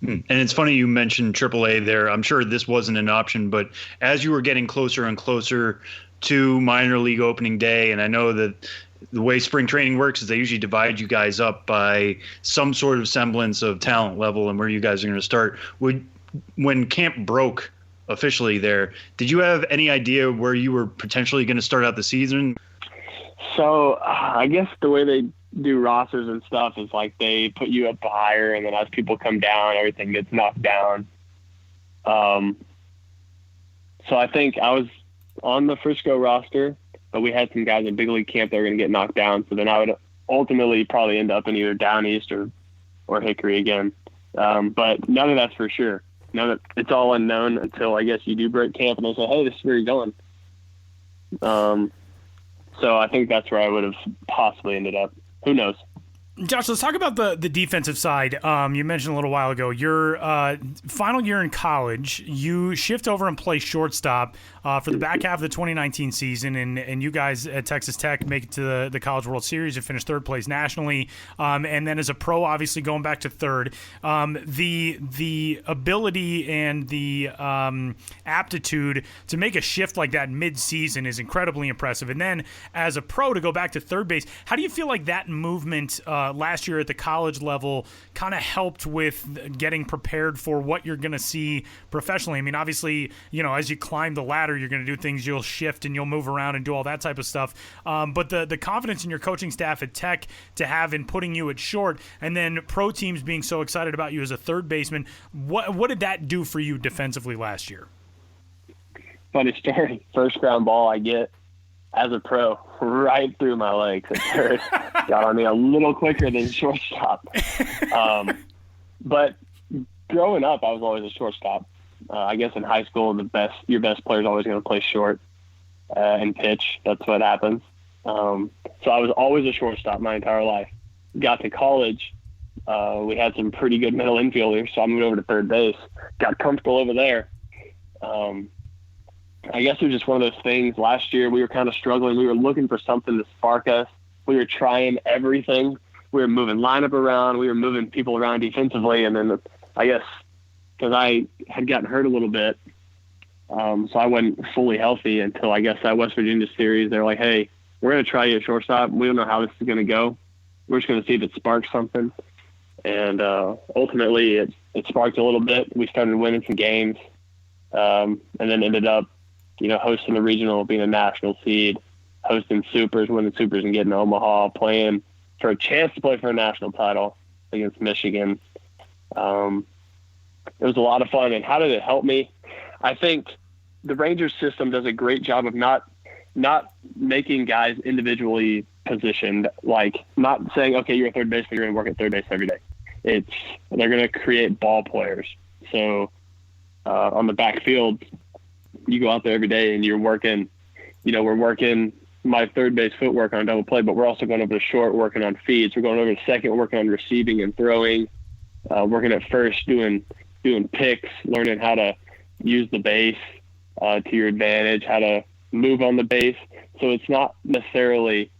And it's funny you mentioned AAA there. I'm sure this wasn't an option, but as you were getting closer and closer to minor league opening day, and I know that the way spring training works is they usually divide you guys up by some sort of semblance of talent level and where you guys are going to start. When camp broke officially there, did you have any idea where you were potentially going to start out the season? So I guess the way they do rosters and stuff is like they put you up higher, and then as people come down, everything gets knocked down. So I think I was on the Frisco roster, but we had some guys in big league camp that were going to get knocked down. So then I would ultimately probably end up in either Down East or Hickory again. But none of that's for sure. It's all unknown until I guess you do break camp and they say, hey, this is where you're going. So I think that's where I would have possibly ended up. Who knows? Josh, let's talk about the defensive side. You mentioned a little while ago, your final year in college, you shift over and play shortstop for the back half of the 2019 season, and you guys at Texas Tech make it to the College World Series. You finished third place nationally, and then as a pro, obviously going back to third. The ability and the aptitude to make a shift like that mid-season is incredibly impressive. And then as a pro to go back to third base, how do you feel like that movement last year at the college level kind of helped with getting prepared for what you're going to see professionally? I mean, obviously, as you climb the ladder, you're going to do things, you'll shift and you'll move around and do all that type of stuff. But the confidence in your coaching staff at Tech to have in putting you at short, and then pro teams being so excited about you as a third baseman, what did that do for you defensively last year? Funny story. First ground ball I get as a pro, right through my legs at third. Got on me a little quicker than shortstop. But growing up, I was always a shortstop. I guess in high school, your best player is always going to play short and pitch. That's what happens. So I was always a shortstop my entire life. Got to college, we had some pretty good middle infielders, so I moved over to third base. Got comfortable over there. I guess it was just one of those things. Last year, we were kind of struggling. We were looking for something to spark us. We were trying everything. We were moving lineup around. We were moving people around defensively. And then I guess because I had gotten hurt a little bit, so I wasn't fully healthy until I guess that West Virginia series. They're like, hey, we're going to try you at shortstop. We don't know how this is going to go. We're just going to see if it sparks something. And ultimately, it sparked a little bit. We started winning some games, and then ended up hosting the regional, being a national seed, hosting supers, winning supers, and getting to Omaha, playing for a chance to play for a national title against Michigan. It was a lot of fun. And how did it help me? I think the Rangers system does a great job of not making guys individually positioned, like not saying, okay, you're a third baseman, you're going to work at third base every day. They're going to create ball players. So on the backfield, you go out there every day and you're working, we're working my third base footwork on a double play, but we're also going over to short, working on feeds. We're going over to second, working on receiving and throwing, working at first, doing picks, learning how to use the base to your advantage, how to move on the base. So it's not necessarily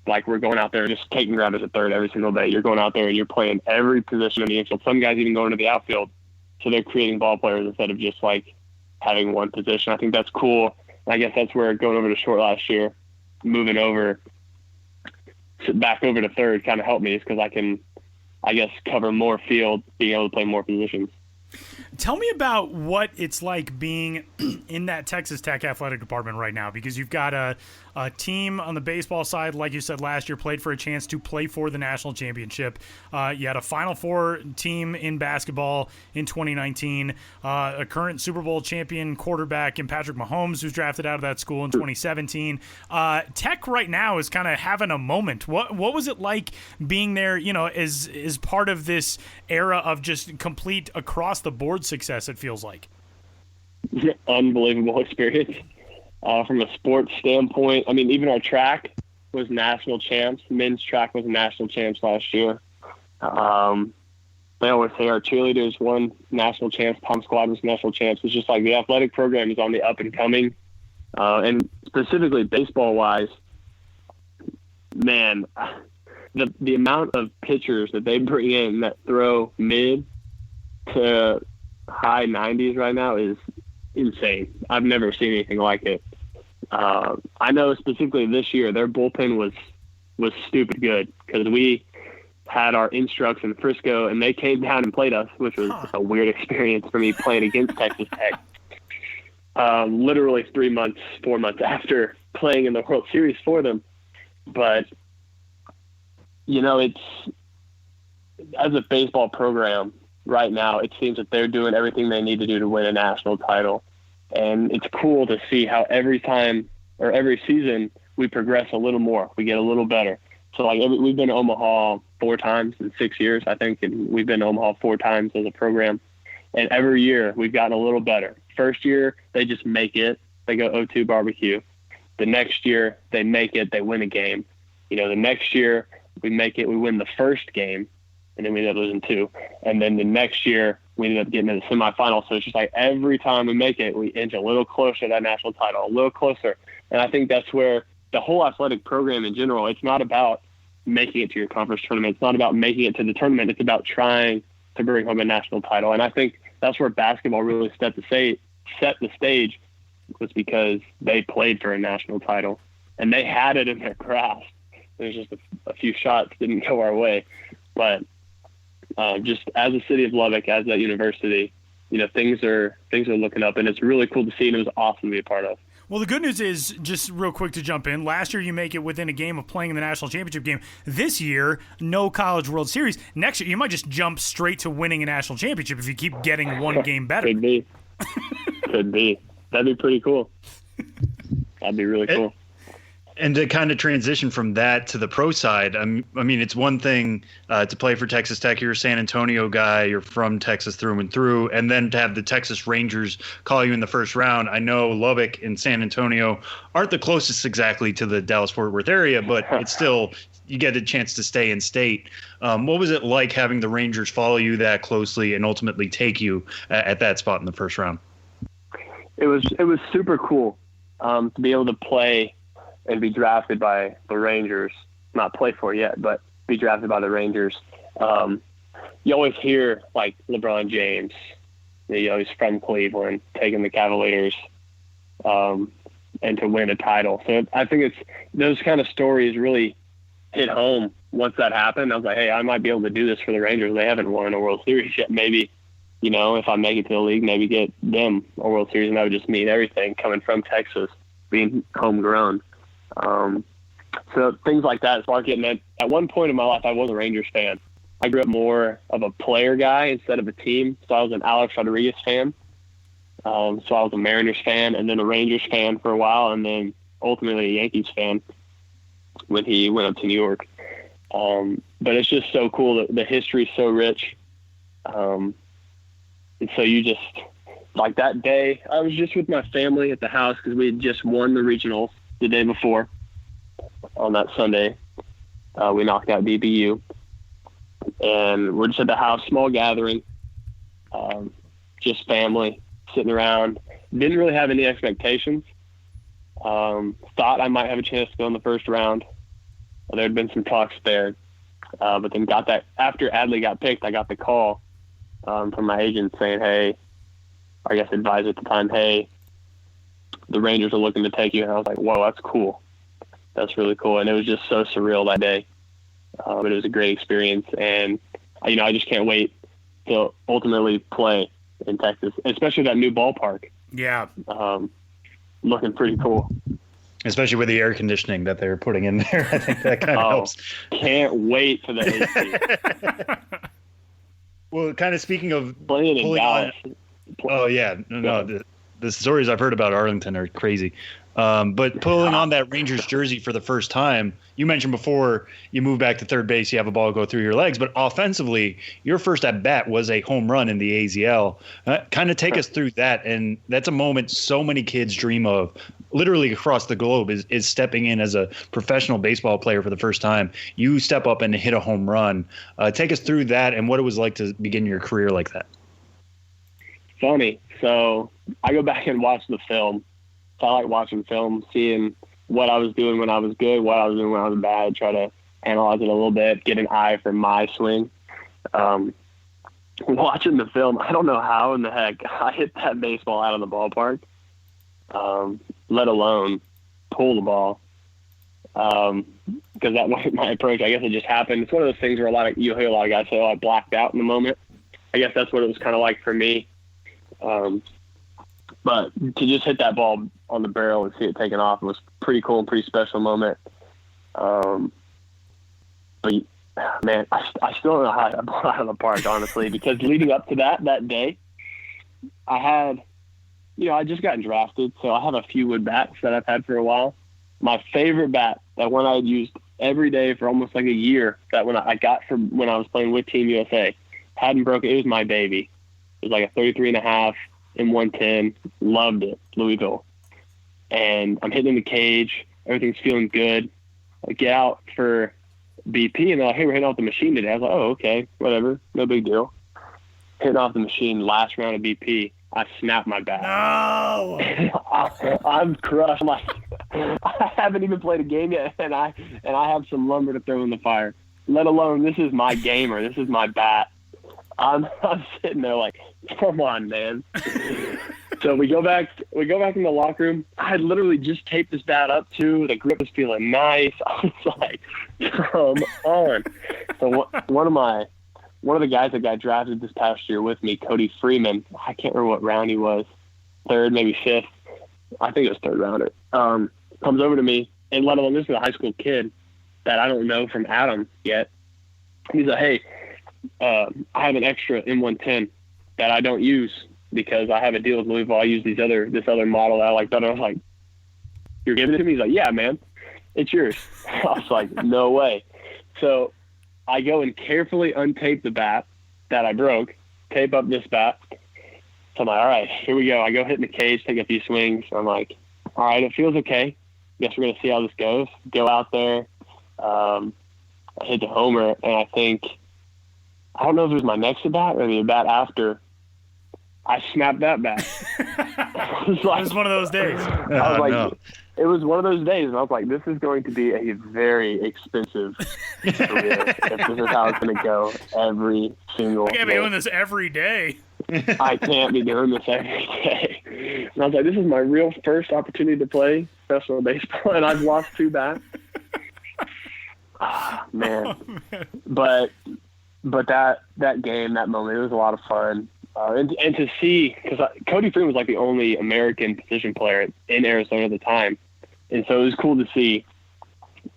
like we're going out there and just taking grounders at third every single day. You're going out there and you're playing every position in the infield. Some guys even go into the outfield. So they're creating ball players instead of just like having one position. I think that's cool. I guess that's where going over to short last year, moving over back over to third kind of helped me, because I can, I guess, cover more field, being able to play more positions. Tell me about what it's like being in that Texas Tech athletic department right now, because you've got a team on the baseball side, like you said, last year played for a chance to play for the national championship. You had a Final Four team in basketball in 2019, a current Super Bowl champion quarterback in Patrick Mahomes, who's drafted out of that school in 2017. Tech right now is kind of having a moment. What was it like being there, as part of this era of just complete across the board success, it feels like? Unbelievable experience. From a sports standpoint, I mean, even our track was national champs. Men's track was national champs last year. They always say our cheerleaders won national champs. Pom Squad was national champs. It's just like the athletic program is on the up and coming. And specifically baseball-wise, man, the amount of pitchers that they bring in that throw mid to high 90s right now is insane. I've never seen anything like it. I know specifically this year their bullpen was stupid good, because we had our instructs in Frisco and they came down and played us, which was a weird experience for me playing against Texas Tech. Literally 4 months after playing in the World Series for them. But it's, as a baseball program right now, it seems that they're doing everything they need to do to win a national title. And it's cool to see how every time or every season we progress a little more. We get a little better. So we've been to Omaha 4 times in 6 years, I think, and we've been to Omaha 4 times as a program. And every year we've gotten a little better. First year, they just make it. They go 0-2 barbecue. The next year, they make it. They win a game. The next year, we make it, we win the first game, and then we ended up losing 2. And then the next year, we ended up getting to the semifinal. So it's just like every time we make it, we inch a little closer to that national title, a little closer. And I think that's where the whole athletic program in general, it's not about making it to your conference tournament. It's not about making it to the tournament. It's about trying to bring home a national title. And I think that's where basketball really set the stage, was because they played for a national title and they had it in their grasp. There's just a few shots didn't go our way, but just as a city of Lubbock, as that university, things are looking up, and it's really cool to see, and it was awesome to be a part of. Well, the good news is, just real quick to jump in, last year you make it within a game of playing in the national championship game. This year, no College World Series. Next year, you might just jump straight to winning a national championship if you keep getting one game better. Could be. Could be. That'd be pretty cool. That'd be really cool. And to kind of transition from that to the pro side, I mean, it's one thing to play for Texas Tech. You're a San Antonio guy. You're from Texas through and through. And then to have the Texas Rangers call you in the first round. I know Lubbock and San Antonio aren't the closest exactly to the Dallas-Fort Worth area, but it's still – you get a chance to stay in state. What was it like having the Rangers follow you that closely and ultimately take you at that spot in the first round? It was super cool to be able to play – and be drafted by the Rangers, not play for yet, but be drafted by the Rangers. You always hear like LeBron James, he's from Cleveland, taking the Cavaliers, and to win a title. So I think it's those kind of stories really hit home once that happened. I was like, hey, I might be able to do this for the Rangers. They haven't won a World Series yet. Maybe, if I make it to the league, maybe get them a World Series, and that would just mean everything coming from Texas, being homegrown. So things like that spark it. And at one point in my life, I was a Rangers fan. I grew up more of a player guy instead of a team. So I was an Alex Rodriguez fan. So I was a Mariners fan and then a Rangers fan for a while, and then ultimately a Yankees fan when he went up to New York. But it's just so cool. The history is so rich. And so you just, like that day, I was just with my family at the house because we had just won the regionals the day before. On that Sunday, we knocked out DBU, and we're just at the house, small gathering, just family sitting around. Didn't really have any expectations. Thought I might have a chance to go in the first round. There had been some talks there, but then got that after Adley got picked. I got the call from my agent saying, "Hey," I guess advisor at the time, "Hey, the Rangers are looking to take you." And I was like, "Whoa, that's cool. That's really cool." And it was just so surreal that day. But it was a great experience. And, I just can't wait to ultimately play in Texas, especially that new ballpark. Yeah. Looking pretty cool. Especially with the air conditioning that they're putting in there. I think that kind of helps. Can't wait for the AC. Well, kind of speaking of playing in Dallas. Oh, yeah. No, the stories I've heard about Arlington are crazy. But pulling on that Rangers jersey for the first time, you mentioned before you move back to third base, you have a ball go through your legs, but offensively, your first at bat was a home run in the AZL. Kind of take us through that. And that's a moment so many kids dream of literally across the globe is stepping in as a professional baseball player for the first time. You step up and hit a home run. Take us through that and what it was like to begin your career like that. Funny. So I go back and watch the film. So I like watching film, seeing what I was doing when I was good, what I was doing when I was bad, try to analyze it a little bit, get an eye for my swing. Watching the film, I don't know how in the heck I hit that baseball out of the ballpark, let alone pull the ball. Because that wasn't my approach. I guess it just happened. It's one of those things where you'll hear a lot of guys say, "Oh, I blacked out in the moment." I guess that's what it was kind of like for me. But to just hit that ball on the barrel and see it taken off, it was pretty cool and pretty special moment. But man, I still don't know how I blew out of the park, honestly, because leading up to that day, I had, I just got drafted, so I have a few wood bats that I've had for a while. My favorite bat, that one I had used every day for almost like a year, that one I got from when I was playing with Team USA, hadn't broken. It was my baby. It was like a 33.5 in 110. Loved it, Louisville. And I'm hitting the cage. Everything's feeling good. I get out for BP, and they're like, hey, we're hitting off the machine today. I was like, oh, okay, whatever, no big deal. Hitting off the machine, last round of BP, I snapped my bat. No! I'm crushed. I'm like, I haven't even played a game yet, and I have some lumber to throw in the fire. Let alone, this is my gamer. This is my bat. I'm sitting there like, come on, man. So we go back in the locker room. I had literally just taped this bat up too. The grip was feeling nice. I was like, come on. So one of the guys that got drafted this past year with me, Cody Freeman, I can't remember what round he was, third, maybe fifth. I think it was third rounder. Comes over to me, and let alone, this is a high school kid that I don't know from Adam yet. He's like, hey, I have an extra M110 that I don't use because I have a deal with Louisville. I use this other model that I like better. I was like, you're giving it to me? He's like, yeah, man, it's yours. I was like, no way. So I go and carefully untape the bat that I broke, tape up this bat. So I'm like, all right, here we go. I go hit in the cage, take a few swings. I'm like, all right, it feels okay. Guess we're going to see how this goes. Go out there. I hit the homer, and I don't know if it was my next at bat or the bat after, I snapped that bat. It was one of those days. I was like, no. It was one of those days, and I was like, this is going to be a very expensive career if this is how it's going to go every single day. I can't be doing this every day. I can't be doing this every day. And I was like, this is my real first opportunity to play professional baseball, and I've lost 2 bats. Man. Oh, man. But that game, that moment, it was a lot of fun. And to see, because Cody Freeman was like the only American position player in Arizona at the time. And so it was cool to see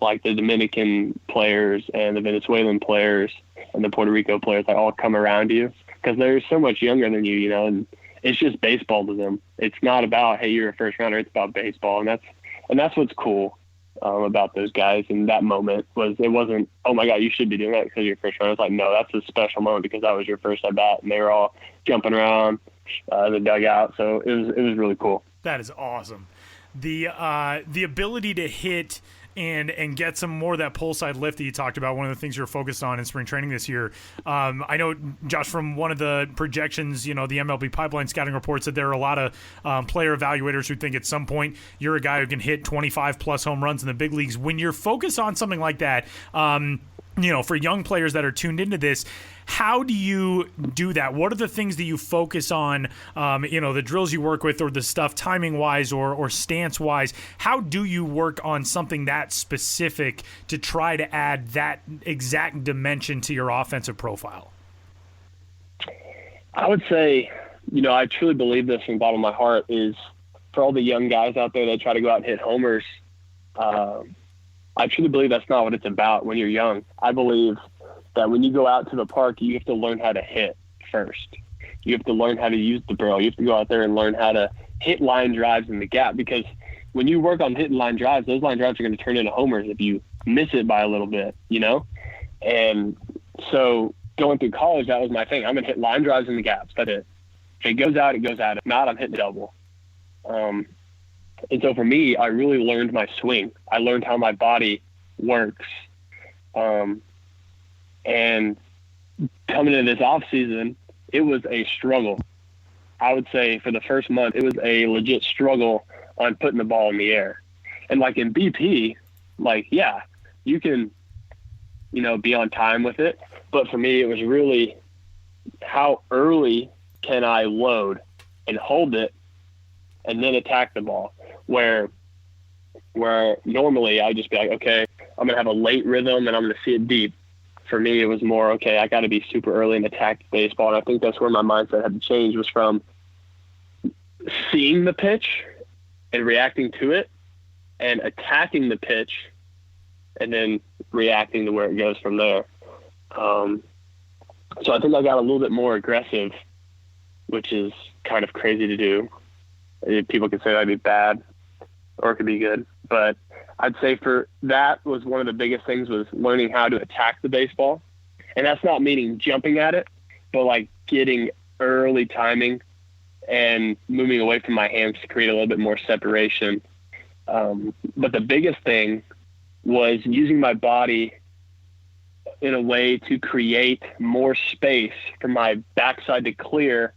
like the Dominican players and the Venezuelan players and the Puerto Rico players like all come around you because they're so much younger than you, and it's just baseball to them. It's not about, hey, you're a first rounder. It's about baseball. And that's what's cool about those guys. And that moment it wasn't, oh my God, you should be doing that because you're first rounder. It's like, no, that's a special moment because that was your first at bat and they were all jumping around the dugout. So it was really cool. That is awesome. The ability to hit and get some more of that pull side lift that you talked about, one of the things you're focused on in spring training this year. I know, Josh, from one of the projections, the MLB Pipeline scouting report said there are a lot of player evaluators who think at some point you're a guy who can hit 25-plus home runs in the big leagues. When you're focused on something like that, for young players that are tuned into this, how do you do that? What are the things that you focus on, the drills you work with or the stuff timing-wise or stance-wise? How do you work on something that specific to try to add that exact dimension to your offensive profile? I would say, I truly believe this from the bottom of my heart is for all the young guys out there that try to go out and hit homers, I truly believe that's not what it's about when you're young. I believe that when you go out to the park, you have to learn how to hit first. You have to learn how to use the barrel. You have to go out there and learn how to hit line drives in the gap because when you work on hitting line drives, those line drives are going to turn into homers if you miss it by a little bit, And so going through college, that was my thing. I'm going to hit line drives in the gaps. That's it. If it goes out, it goes out. If not, I'm hitting double. And so for me, I really learned my swing. I learned how my body works. And coming into this off season, it was a struggle. I would say for the first month, it was a legit struggle on putting the ball in the air. And like in BP, you can, be on time with it. But for me, it was really how early can I load and hold it and then attack the ball where normally I'd just be like, okay, I'm going to have a late rhythm and I'm going to see it deep. For me, it was more, okay, I got to be super early and attack baseball. And I think that's where my mindset had to change was from seeing the pitch and reacting to it and attacking the pitch and then reacting to where it goes from there. So I think I got a little bit more aggressive, which is kind of crazy to do. People could say that'd be bad or it could be good, but I'd say for that was one of the biggest things was learning how to attack the baseball. And that's not meaning jumping at it, but like getting early timing and moving away from my hands to create a little bit more separation. But the biggest thing was using my body in a way to create more space for my backside to clear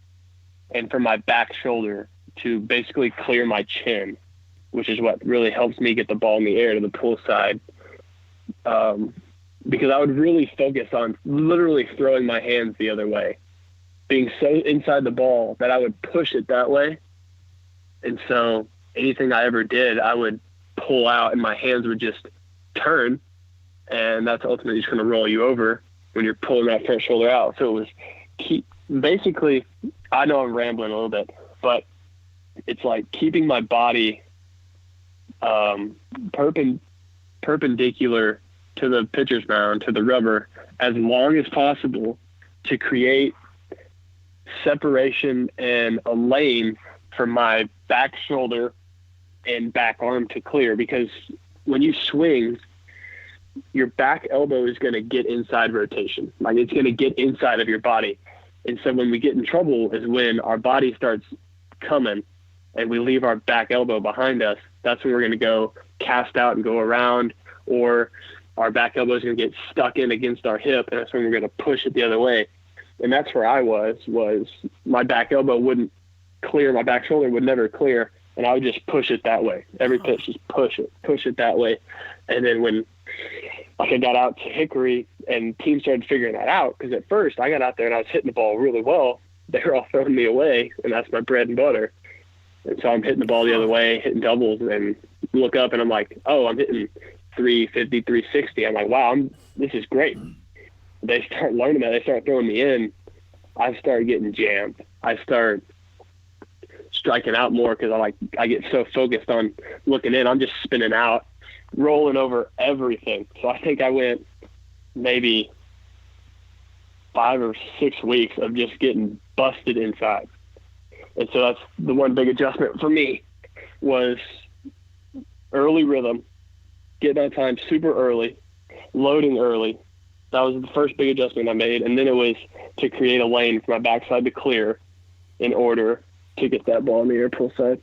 and for my back shoulder to basically clear my chin, which is what really helps me get the ball in the air to the pull side. Because I would really focus on literally throwing my hands the other way, being so inside the ball that I would push it that way. And so anything I ever did, I would pull out and my hands would just turn, and that's ultimately just going to roll you over when you're pulling that front shoulder out. So it was basically, I know I'm rambling a little bit, but it's like keeping my body perpendicular to the pitcher's mound, to the rubber, as long as possible to create separation and a lane for my back shoulder and back arm to clear. Because when you swing, your back elbow is going to get inside rotation. Like, it's going to get inside of your body. And so when we get in trouble is when our body starts coming and we leave our back elbow behind us. That's when we're going to go cast out and go around, or our back elbow is going to get stuck in against our hip, and that's when we're going to push it the other way. And that's where I was my back elbow wouldn't clear, my back shoulder would never clear, and I would just push it that way. Every pitch, just push it that way. And then when I got out to Hickory and teams started figuring that out, because at first I got out there and I was hitting the ball really well. They were all throwing me away, and that's my bread and butter. And so I'm hitting the ball the other way, hitting doubles, and look up and I'm like, oh, I'm hitting 350, 360. I'm like, wow, this is great. They start learning that. They start throwing me in. I start getting jammed. I start striking out more because I get so focused on looking in. I'm just spinning out, rolling over everything. So I think I went maybe 5 or 6 weeks of just getting busted inside. And so that's the one big adjustment for me, was early rhythm, getting on time super early, loading early. That was the first big adjustment I made. And then it was to create a lane for my backside to clear in order to get that ball in the air pull side.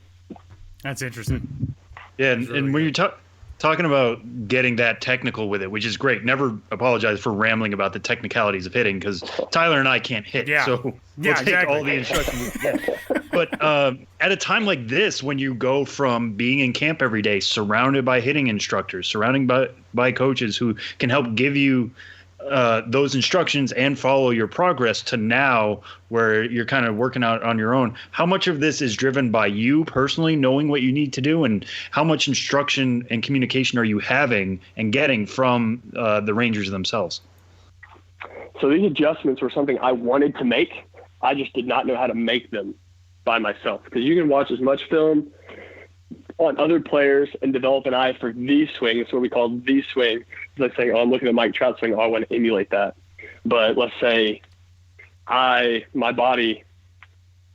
That's interesting. Yeah, That's really and when you're talking about getting that technical with it, which is great. Never apologize for rambling about the technicalities of hitting, because Tyler and I can't hit. Yeah. So we'll take all the instruction we can get. But at a time like this, when you go from being in camp every day, surrounded by hitting instructors, surrounded by coaches who can help give you those instructions and follow your progress, to now where you're kind of working out on your own, how much of this is driven by you personally knowing what you need to do, and how much instruction and communication are you having and getting from the Rangers themselves? So these adjustments were something I wanted to make. I just did not know how to make them by myself, because you can watch as much film on other players and develop an eye for the swing. That's what we call the swing. Let's say, oh, I'm looking at Mike Trout swing. Oh, I want to emulate that. But let's say my body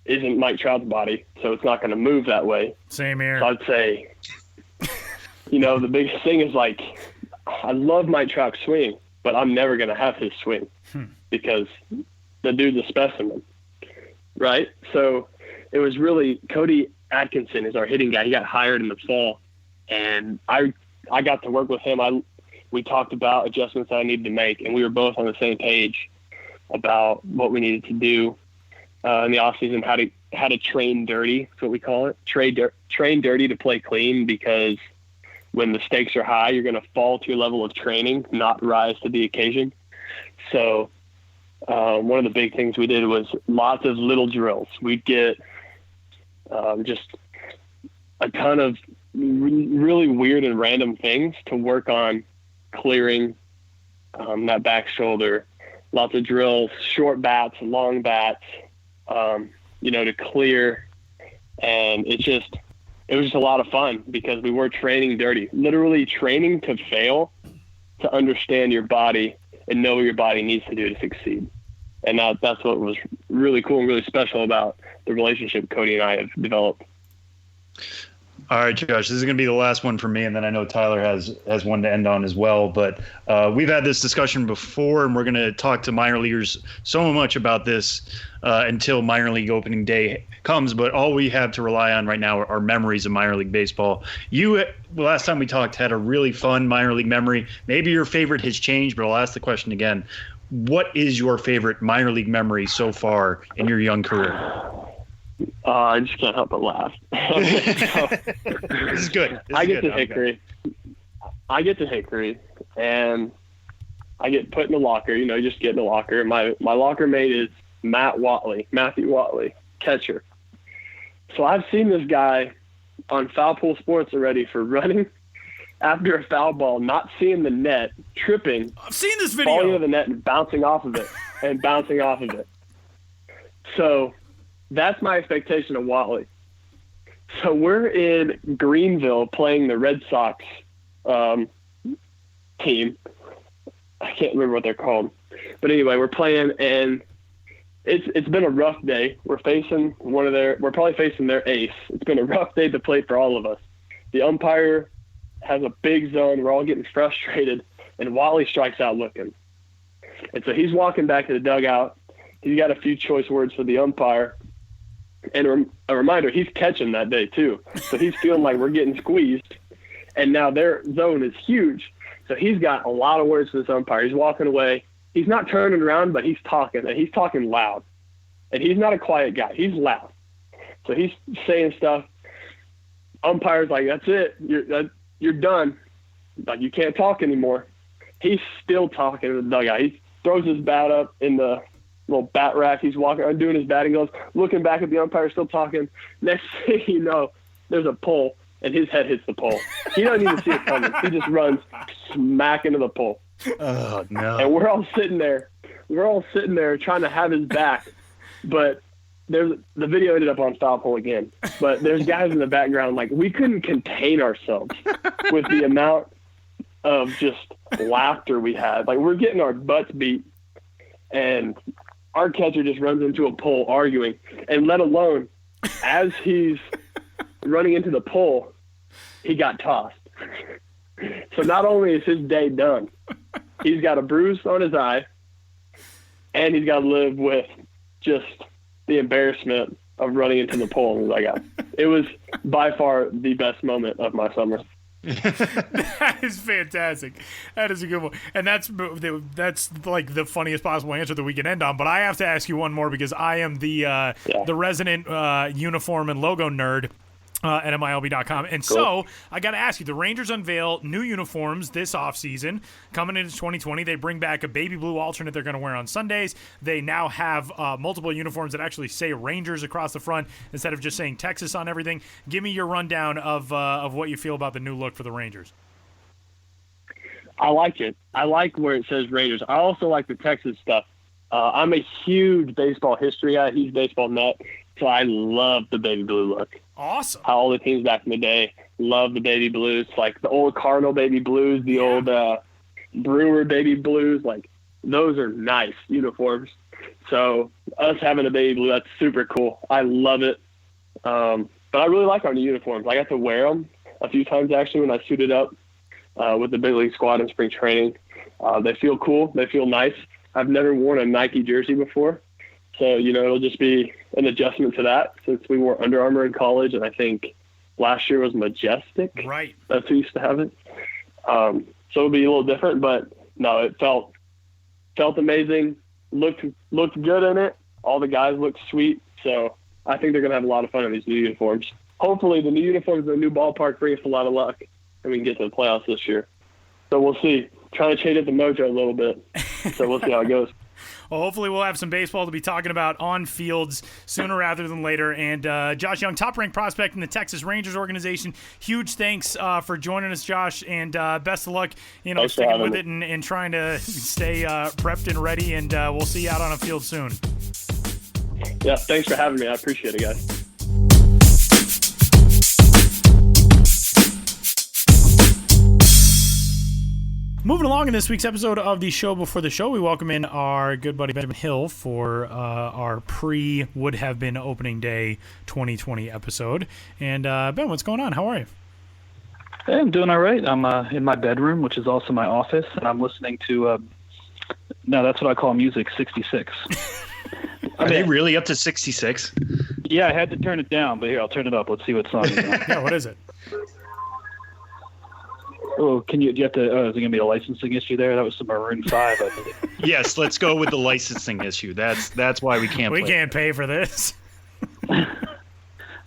isn't Mike Trout's body, so it's not going to move that way. Same here. So I'd say, the biggest thing is, like, I love Mike Trout's swing, but I'm never going to have his swing because the dude's a specimen, right? So it was really Cody Atkinson is our hitting guy. He got hired in the fall, and I got to work with him. We talked about adjustments that I needed to make, and we were both on the same page about what we needed to do in the offseason, how to train dirty. That's what we call it. Train dirty to play clean, because when the stakes are high, you're going to fall to your level of training, not rise to the occasion. So one of the big things we did was lots of little drills. We'd get just a ton of really weird and random things to work on clearing that back shoulder. Lots of drills, short bats, long bats, to clear. And it was just a lot of fun, because we were training dirty, literally training to fail, to understand your body and know what your body needs to do to succeed. And that's what was really cool and really special about the relationship Cody and I have developed. All right, Josh, this is going to be the last one for me, and then I know Tyler has one to end on as well. But we've had this discussion before, and we're going to talk to minor leaguers so much about this until minor league opening day comes. But all we have to rely on right now are memories of minor league baseball. You, the last time we talked, had a really fun minor league memory. Maybe your favorite has changed, but I'll ask the question again. What is your favorite minor league memory so far in your young career? I just can't help but laugh. This is good. I get to Hickory. And I get put in the locker. You just get in the locker. My locker mate is Matthew Watley, catcher. So I've seen this guy on Foul Pool Sports already for running after a foul ball, not seeing the net, tripping. I've seen this video. Falling into the net and bouncing off of it. So that's my expectation of Watley. So we're in Greenville playing the Red Sox team. I can't remember what they're called. But anyway, we're playing, and it's been a rough day. We're probably facing their ace. It's been a rough day to play for all of us. The umpire has a big zone. We're all getting frustrated, and Watley strikes out looking. And so he's walking back to the dugout. He's got a few choice words for the umpire. And a reminder, he's catching that day too. So he's feeling like we're getting squeezed. And now their zone is huge. So he's got a lot of words for this umpire. He's walking away. He's not turning around, but he's talking, and he's talking loud. And he's not a quiet guy. He's loud. So he's saying stuff. Umpire's like, that's it. You're done. Like, you can't talk anymore. He's still talking in the dugout. He throws his bat up in the little bat rack. He's walking around doing his batting gloves, looking back at the umpire, still talking. Next thing you know, there's a pole, and his head hits the pole. He doesn't even see it coming. He just runs smack into the pole. Oh, no. And we're all sitting there. Trying to have his back. But the video ended up on Foul Pole again. But there's guys in the background, like, we couldn't contain ourselves with the amount of just laughter we had. Like, we're getting our butts beat, and our catcher just runs into a pole arguing. And let alone, as he's running into the pole, he got tossed. So not only is his day done, he's got a bruise on his eye, and he's got to live with just the embarrassment of running into the pole. It was by far the best moment of my summer. That is fantastic. That is a good one. And that's like the funniest possible answer that we can end on. But I have to ask you one more, because I am the resident uniform and logo nerd at MILB.com. And so I got to ask you, the Rangers unveil new uniforms this offseason. Coming into 2020, they bring back a baby blue alternate they're going to wear on Sundays. They now have multiple uniforms that actually say Rangers across the front instead of just saying Texas on everything. Give me your rundown of what you feel about the new look for the Rangers. I like it. I like where it says Rangers. I also like the Texas stuff. I'm a huge baseball history guy, huge baseball nut, so I love the baby blue look. Awesome. How all the teams back in the day love the baby blues, like the old Cardinal baby blues, the old Brewer baby blues. Like, those are nice uniforms. So us having a baby blue, that's super cool. I love it. But I really like our new uniforms. I got to wear them a few times actually when I suited up with the big league squad in spring training. They feel cool. They feel nice. I've never worn a Nike jersey before. So, it'll just be an adjustment to that, since we wore Under Armour in college, and I think last year was Majestic. Right. That's who used to have it. So it'll be a little different, but no, it felt amazing. Looked good in it. All the guys looked sweet. So I think they're going to have a lot of fun in these new uniforms. Hopefully the new uniforms in the new ballpark bring us a lot of luck, and we can get to the playoffs this year. So we'll see. Trying to change up the mojo a little bit. So we'll see how it goes. Well, hopefully we'll have some baseball to be talking about on fields sooner rather than later. And Josh Jung, top-ranked prospect in the Texas Rangers organization. Huge thanks for joining us, Josh, and best of luck, sticking with it and trying to stay prepped and ready. And we'll see you out on a field soon. Yeah, thanks for having me. I appreciate it, guys. Moving along in this week's episode of the Show Before the Show, we welcome in our good buddy Benjamin Hill for our would-have-been opening day 2020 episode. And Ben, what's going on? How are you? Hey, I'm doing all right. I'm in my bedroom, which is also my office, and I'm listening to, no, that's what I call music, 66. Are they really up to 66? Yeah, I had to turn it down, but here, I'll turn it up. Let's see what song it's on. Yeah, what is it? Oh, do you have to, is there going to be a licensing issue there? That was some Maroon 5, I believe. Yes, let's go with the licensing issue. That's why we can't We play can't pay for this. Well,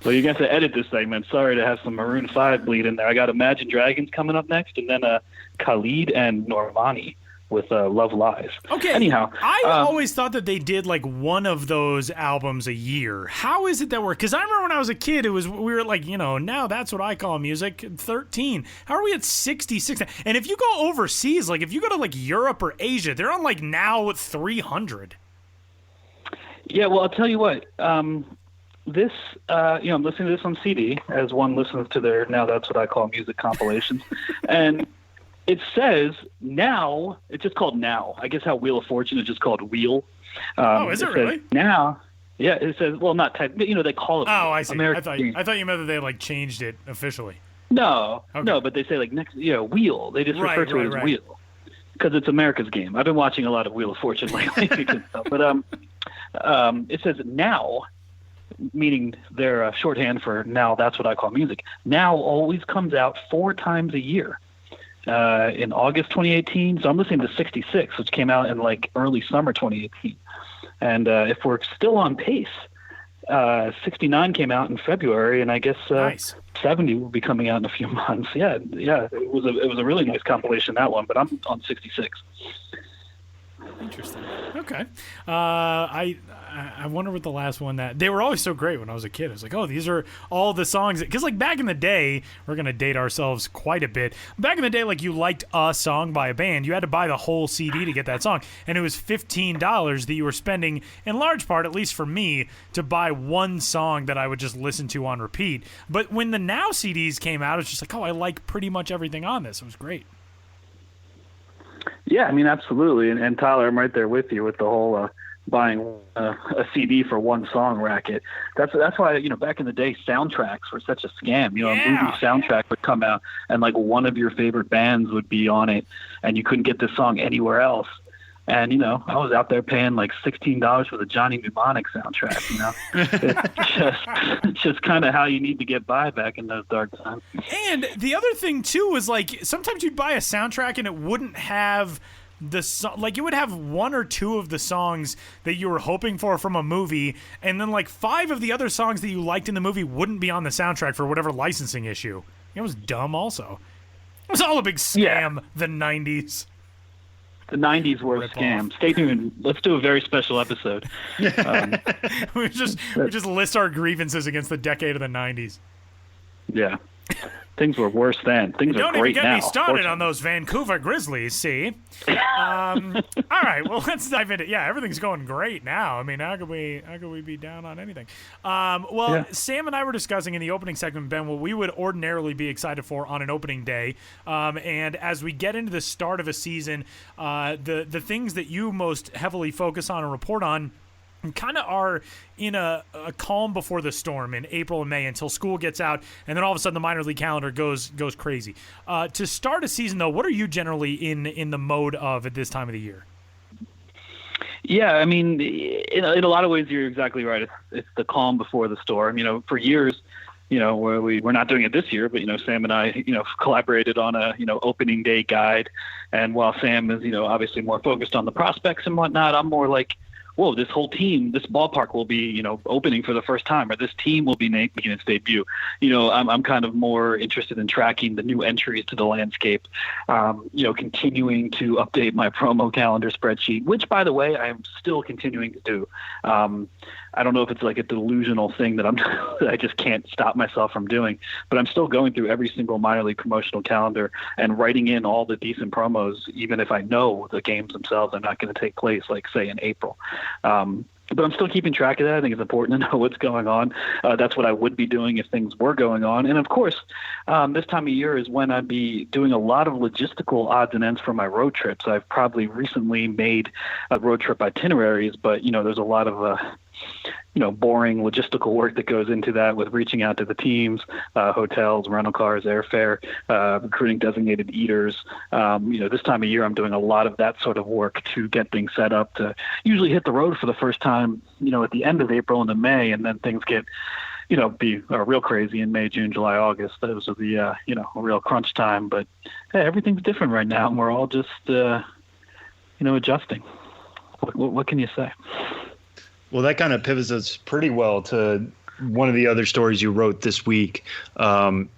you're going to have to edit this segment. Sorry to have some Maroon 5 bleed in there. I got Imagine Dragons coming up next, and then Khalid and Normani with Love Lies. Okay. Anyhow. I always thought that they did like one of those albums a year. How is it that we're... Because I remember when I was a kid, we were like, now that's what I call music, 13. How are we at 66? And if you go overseas, like if you go to like Europe or Asia, they're on like now 300. Yeah, well, I'll tell you what. This, I'm listening to this on CD as one listens to their Now That's What I Call Music compilations. And it says now, it's just called Now. I guess how Wheel of Fortune is just called Wheel. Is it really? Now, yeah, it says, well, not type, but, they call it. Oh, I see. American I thought you meant that they like changed it officially. No, Okay. no, but they say like next, Wheel. They just refer to it as right. Wheel because it's America's game. I've been watching a lot of Wheel of Fortune lately. But it says Now, meaning they're shorthand for Now That's What I Call Music. Now always comes out 4 times a year. In August 2018, so I'm listening to 66, which came out in like early summer 2018. And if we're still on pace, 69 came out in February, and I guess Nice. 70 will be coming out in a few months. Yeah, it was a really nice compilation, that one. But I'm on 66. Interesting. Okay. I wonder what the last one that they were always so great when I was a kid. I was like, oh, these are all the songs because like back in the day, we're gonna date ourselves quite a bit. Back in the day, like you liked a song by a band, you had to buy the whole CD to get that song, and it was $15 that you were spending in large part, at least for me, to buy one song that I would just listen to on repeat. But when the Now CDs came out, it's just like, oh, I like pretty much everything on this. It was great. Yeah, I mean, absolutely. And Tyler, I'm right there with you with the whole buying a CD for one song racket. That's why, back in the day, soundtracks were such a scam. A movie soundtrack would come out and like one of your favorite bands would be on it and you couldn't get this song anywhere else. And, I was out there paying like $16 for the Johnny Mnemonic soundtrack, It's just kind of how you need to get by back in those dark times. And the other thing, too, was like sometimes you'd buy a soundtrack and it wouldn't have the song, like you would have 1 or 2 of the songs that you were hoping for from a movie, and then like 5 of the other songs that you liked in the movie wouldn't be on the soundtrack for whatever licensing issue. It was dumb also. It was all a big scam, the 90s. The 90s were a scam. Stay tuned. Let's do a very special episode. we just list our grievances against the decade of the 90s. Yeah. Things were worse then. Things are great now. Don't even get me started on those Vancouver Grizzlies, see? All right, well, let's dive into it. Yeah, everything's going great now. I mean, how could we be down on anything? Sam and I were discussing in the opening segment, Ben, what we would ordinarily be excited for on an opening day. And as we get into the start of a season, the things that you most heavily focus on and report on kind of are in a calm before the storm in April and May until school gets out, and then all of a sudden the minor league calendar goes crazy. To start a season, though, what are you generally in the mode of at this time of the year? Yeah, I mean, in a lot of ways, you're exactly right. It's the calm before the storm. For years, where we're not doing it this year, but Sam and I, collaborated on a opening day guide, and while Sam is obviously more focused on the prospects and whatnot, I'm more like, whoa, this whole team, this ballpark will be, opening for the first time, or this team will be making its debut. I'm kind of more interested in tracking the new entries to the landscape, continuing to update my promo calendar spreadsheet, which, by the way, I'm still continuing to do. I don't know if it's like a delusional thing that I just can't stop myself from doing, but I'm still going through every single minor league promotional calendar and writing in all the decent promos, even if I know the games themselves are not going to take place, like say in April. But I'm still keeping track of that. I think it's important to know what's going on. That's what I would be doing if things were going on. And of course, this time of year is when I'd be doing a lot of logistical odds and ends for my road trips. I've probably recently made road trip itineraries, but there's a lot of boring logistical work that goes into that, with reaching out to the teams, hotels, rental cars, airfare, recruiting designated eaters. This time of year, I'm doing a lot of that sort of work to get things set up to usually hit the road for the first time, at the end of April into May, and then things get, be real crazy in May, June, July, August. Those are the, a real crunch time. But hey, everything's different right now, and we're all just, adjusting. What can you say? Well, that kind of pivots us pretty well to one of the other stories you wrote this week.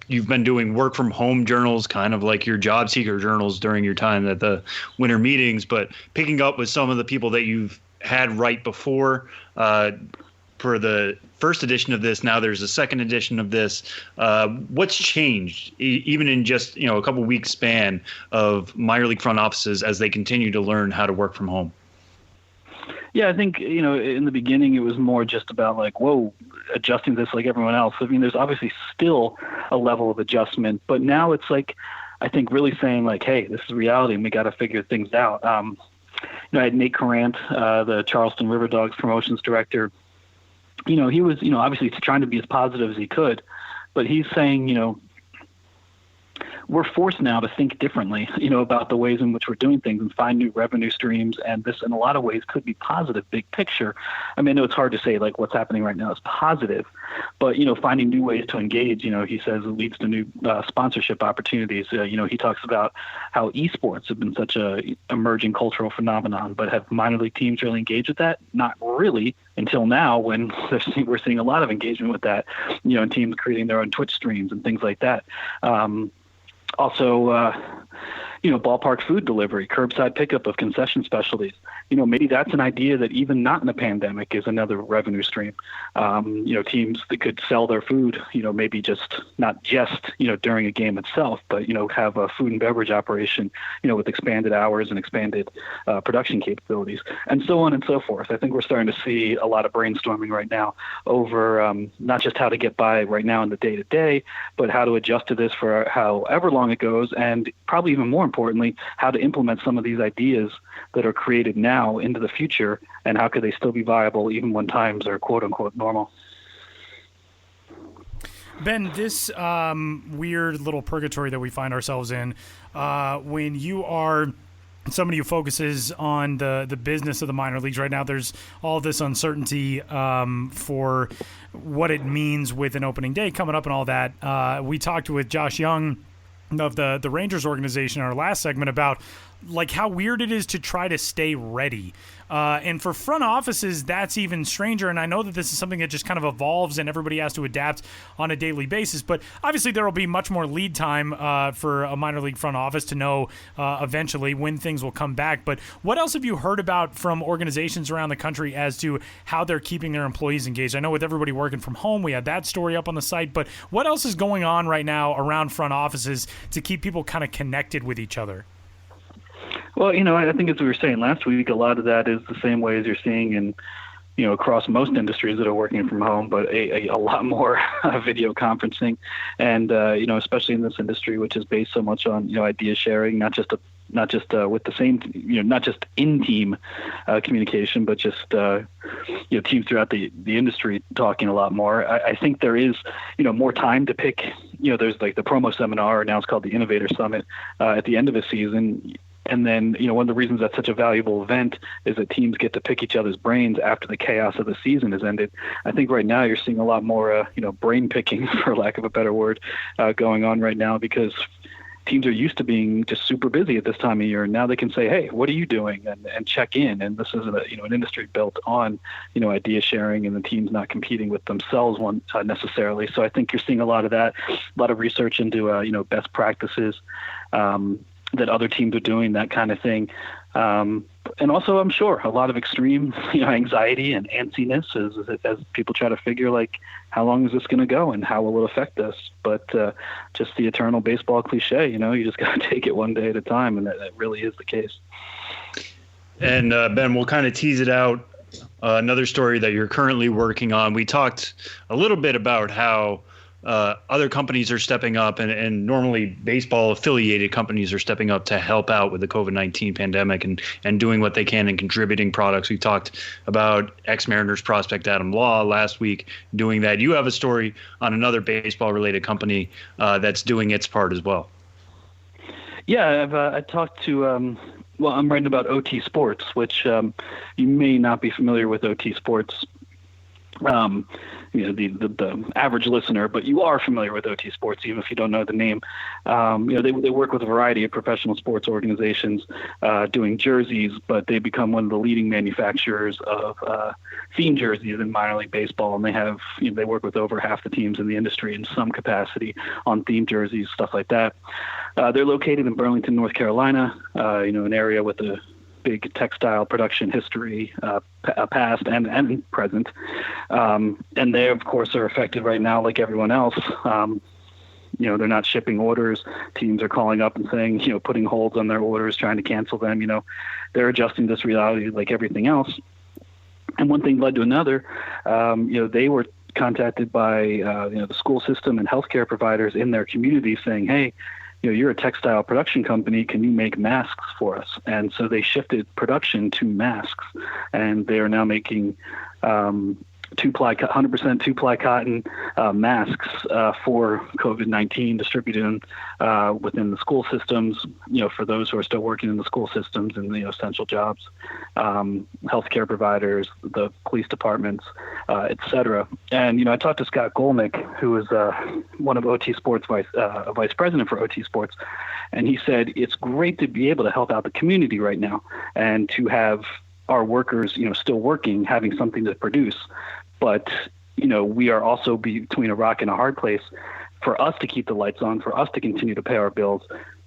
You've been doing work from home journals, kind of like your job seeker journals during your time at the winter meetings, but picking up with some of the people that you've had right before. For the first edition of this, now there's a second edition of this. What's changed, even in just a couple weeks span of minor league front offices as they continue to learn how to work from home? Yeah, I think, in the beginning, it was more just about adjusting this like everyone else. I mean, there's obviously still a level of adjustment, but now it's I think really saying hey, this is reality and we got to figure things out. I had Nate Corrant, the Charleston River Dogs promotions director. He was, obviously trying to be as positive as he could, but he's saying, we're forced now to think differently, about the ways in which we're doing things and find new revenue streams. And this, in a lot of ways, could be positive, big picture. I mean, I know it's hard to say what's happening right now is positive, but, finding new ways to engage, he says it leads to new sponsorship opportunities. He talks about how esports have been such a emerging cultural phenomenon, but have minor league teams really engaged with that? Not really until now, when we're seeing a lot of engagement with that, and teams creating their own Twitch streams and things like that. Also, ballpark food delivery, curbside pickup of concession specialties. Maybe that's an idea that even not in a pandemic is another revenue stream. Teams that could sell their food, maybe not just during a game itself, but, have a food and beverage operation, with expanded hours and expanded production capabilities, and so on and so forth. I think we're starting to see a lot of brainstorming right now over not just how to get by right now in the day-to-day, but how to adjust to this for however long it goes, and probably even more importantly, how to implement some of these ideas that are created now into the future, and how could they still be viable even when times are quote unquote normal. Ben, this weird little purgatory that we find ourselves in, when you are somebody who focuses on the business of the minor leagues right now, there's all this uncertainty for what it means with an opening day coming up and all that. We talked with Josh Jung of the Rangers organization in our last segment about how weird it is to try to stay ready. And for front offices, that's even stranger. And I know that this is something that just kind of evolves and everybody has to adapt on a daily basis. But obviously there will be much more lead time for a minor league front office to know eventually when things will come back. But what else have you heard about from organizations around the country as to how they're keeping their employees engaged? I know with everybody working from home, we had that story up on the site. But what else is going on right now around front offices to keep people kind of connected with each other? Well, I think as we were saying last week, a lot of that is the same way as you're seeing in, across most industries that are working from home, but a lot more video conferencing. And, especially in this industry, which is based so much on, idea sharing, not just with the same, not just in-team communication, but just, teams throughout the industry talking a lot more. I think there is, more time to pick, there's the promo seminar, now it's called the Innovator Summit, at the end of the season. And then, one of the reasons that's such a valuable event is that teams get to pick each other's brains after the chaos of the season has ended. I think right now you're seeing a lot more, brain picking, for lack of a better word, going on right now, because teams are used to being just super busy at this time of year. And now they can say, hey, what are you doing? And check in. And this is an industry built on, idea sharing, and the teams not competing with themselves necessarily. So I think you're seeing a lot of that, a lot of research into, best practices, that other teams are doing, that kind of thing. And also, I'm sure, a lot of extreme, anxiety and antsiness as people try to figure, how long is this going to go and how will it affect us? But just the eternal baseball cliche, you just got to take it one day at a time, and that really is the case. And Ben, we'll kind of tease it out another story that you're currently working on. We talked a little bit about how other companies are stepping up, and normally baseball affiliated companies are stepping up to help out with the COVID-19 pandemic and doing what they can and contributing products. We talked about ex-Mariners prospect Adam Law last week doing that. You have a story on another baseball related company that's doing its part as well. Yeah, I talked to, I'm writing about OT Sports, which you may not be familiar with OT Sports. The average listener, but you are familiar with OT Sports, even if you don't know the name. They work with a variety of professional sports organizations doing jerseys, but they become one of the leading manufacturers of theme jerseys in minor league baseball, and they work with over half the teams in the industry in some capacity on theme jerseys, stuff like that. They're located in Burlington, North Carolina, an area with a big textile production history, past and present. And they, of course, are affected right now like everyone else. They're not shipping orders. Teams are calling up and saying, putting holds on their orders, trying to cancel them. They're adjusting to this reality like everything else. And one thing led to another. They were contacted by, the school system and healthcare providers in their community saying, hey, you're a textile production company. Can you make masks for us? And so they shifted production to masks, and they are now making 100% two-ply cotton masks for COVID-19, distributed within the school systems, for those who are still working in the school systems and the essential jobs, healthcare providers, the police departments, et cetera. And, I talked to Scott Golnick, who is one of OT Sports, vice president for OT Sports, and he said it's great to be able to help out the community right now and to have our workers, still working, having something to produce. But, we are also between a rock and a hard place. For us to keep the lights on, for us to continue to pay our bills,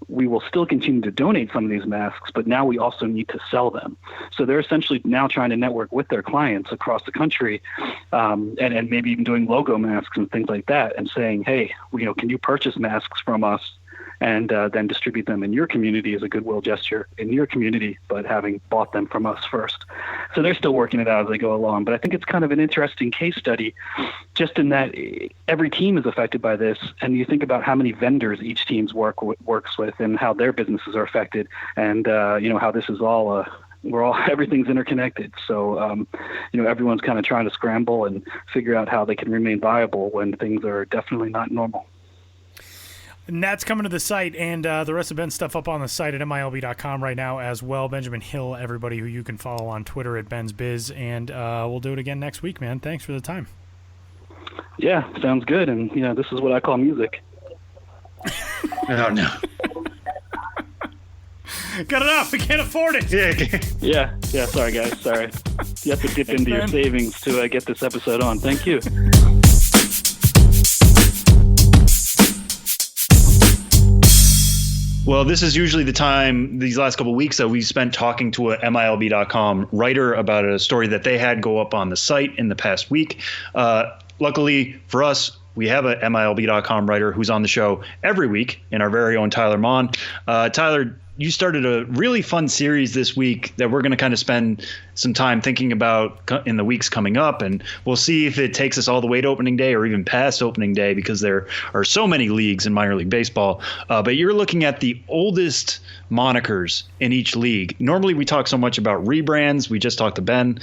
we will still continue to donate some of these masks, but now we also need to sell them. So they're essentially now trying to network with their clients across the country, and maybe even doing logo masks and things like that, and saying, hey, can you purchase masks from us and then distribute them in your community as a goodwill gesture in your community, but having bought them from us first. So they're still working it out as they go along. But I think it's kind of an interesting case study, just in that every team is affected by this, and you think about how many vendors each team works with and how their businesses are affected, and how this is all everything's interconnected. So, everyone's kind of trying to scramble and figure out how they can remain viable when things are definitely not normal. And that's coming to the site, and the rest of Ben's stuff up on the site at MILB.com right now as well. Benjamin Hill, everybody who you can follow on Twitter at Ben's Biz, and we'll do it again next week, man. Thanks for the time. Yeah, sounds good, and this is what I call music. Oh, no. Got enough. We can't afford it. Yeah. Sorry, guys. Sorry. You have to dip into your savings to get this episode on. Thank you. Well, this is usually the time these last couple of weeks that we spent talking to a MILB.com writer about a story that they had go up on the site in the past week. Luckily for us, we have a MILB.com writer who's on the show every week in our very own Tyler Mon. Tyler, you started a really fun series this week that we're going to kind of spend some time thinking about in the weeks coming up, and we'll see if it takes us all the way to opening day or even past opening day, because there are so many leagues in minor league baseball. But you're looking at the oldest monikers in each league. Normally we talk so much about rebrands. We just talked to Ben.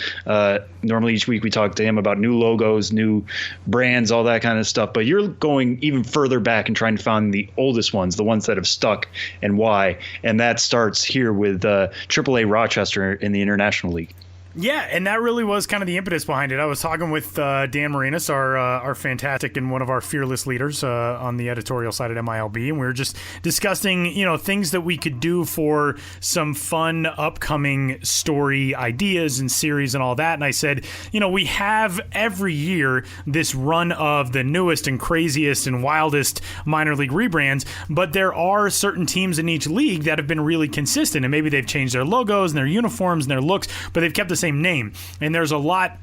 Normally each week we talk to him about new logos, new brands, all that kind of stuff. But you're going even further back and trying to find the oldest ones, the ones that have stuck, and why. And that starts here with AAA Rochester in the International League. Yeah, and that really was kind of the impetus behind it. I was talking with Dan Marinas, our fantastic and one of our fearless leaders on the editorial side at MILB, and we were just discussing, things that we could do for some fun upcoming story ideas and series and all that. And I said, we have every year this run of the newest and craziest and wildest minor league rebrands, but there are certain teams in each league that have been really consistent, and maybe they've changed their logos and their uniforms and their looks, but they've kept the same name. And there's a lot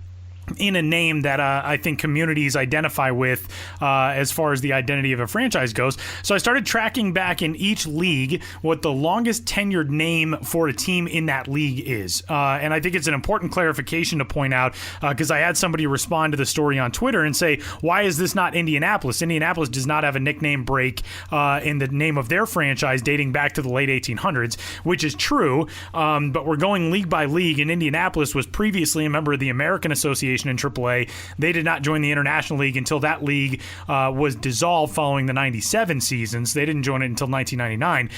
in a name that I think communities identify with as far as the identity of a franchise goes. So I started tracking back in each league what the longest tenured name for a team in that league is. And I think it's an important clarification to point out because I had somebody respond to the story on Twitter and say, why is this not Indianapolis? Indianapolis does not have a nickname break in the name of their franchise dating back to the late 1800s, which is true. But we're going league by league, and Indianapolis was previously a member of the American Association in AAA. They did not join the International League until that league was dissolved following the 97 seasons. They didn't join it until 1999.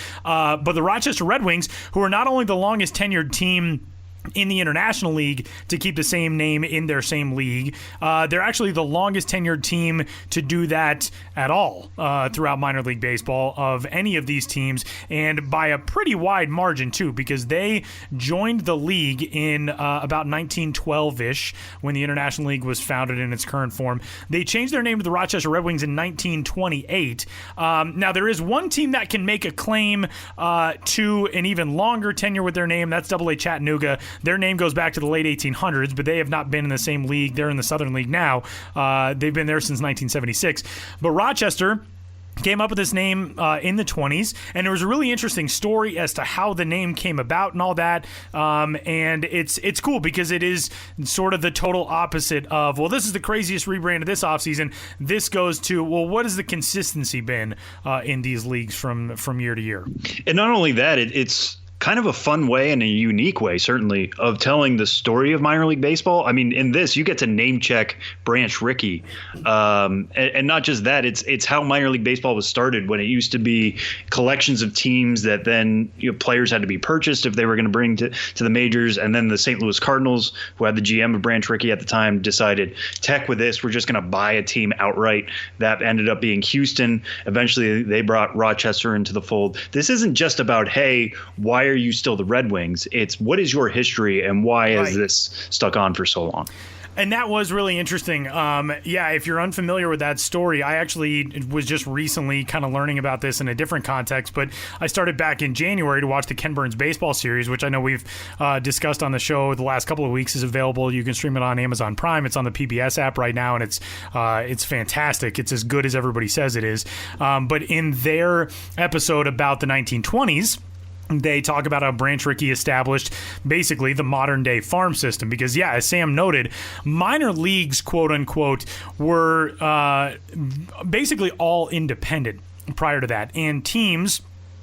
But the Rochester Red Wings, who are not only the longest tenured team in the International League to keep the same name in their same league, they're actually the longest tenured team to do that at all throughout minor league baseball of any of these teams, and by a pretty wide margin too, because they joined the league in about 1912-ish when the International League was founded in its current form. They changed their name to the Rochester Red Wings in 1928. Now there is one team that can make a claim to an even longer tenure with their name. That's AA Chattanooga. Their name goes back to the late 1800s, but they have not been in the same league. They're in the Southern League now. They've been there since 1976. But Rochester came up with this name in the 20s, and there was a really interesting story as to how the name came about and all that. And it's cool because it is sort of the total opposite of, well, this is the craziest rebrand of this offseason. This goes to, well, what has the consistency been in these leagues from year to year? And not only that, it's kind of a fun way and a unique way, certainly, of telling the story of minor league baseball. I mean, in this, you get to name check Branch Rickey. And not just that, it's how minor league baseball was started, when it used to be collections of teams that then players had to be purchased if they were going to bring to the majors. And then the St. Louis Cardinals, who had the GM of Branch Rickey at the time, decided, heck with this, we're just going to buy a team outright. That ended up being Houston. Eventually, they brought Rochester into the fold. This isn't just about, hey, why are you still the Red Wings? It's what is your history and why has this stuck on for so long? And that was really interesting. If you're unfamiliar with that story, I actually was just recently kind of learning about this in a different context, but I started back in January to watch the Ken Burns baseball series, which I know we've discussed on the show the last couple of weeks. Is available. You can stream it on Amazon Prime. It's on the PBS app right now, and it's fantastic. It's as good as everybody says it is. But in their episode about the 1920s, they talk about how Branch Rickey established basically the modern day farm system because, as Sam noted, minor leagues, quote unquote, were basically all independent prior to that. And teams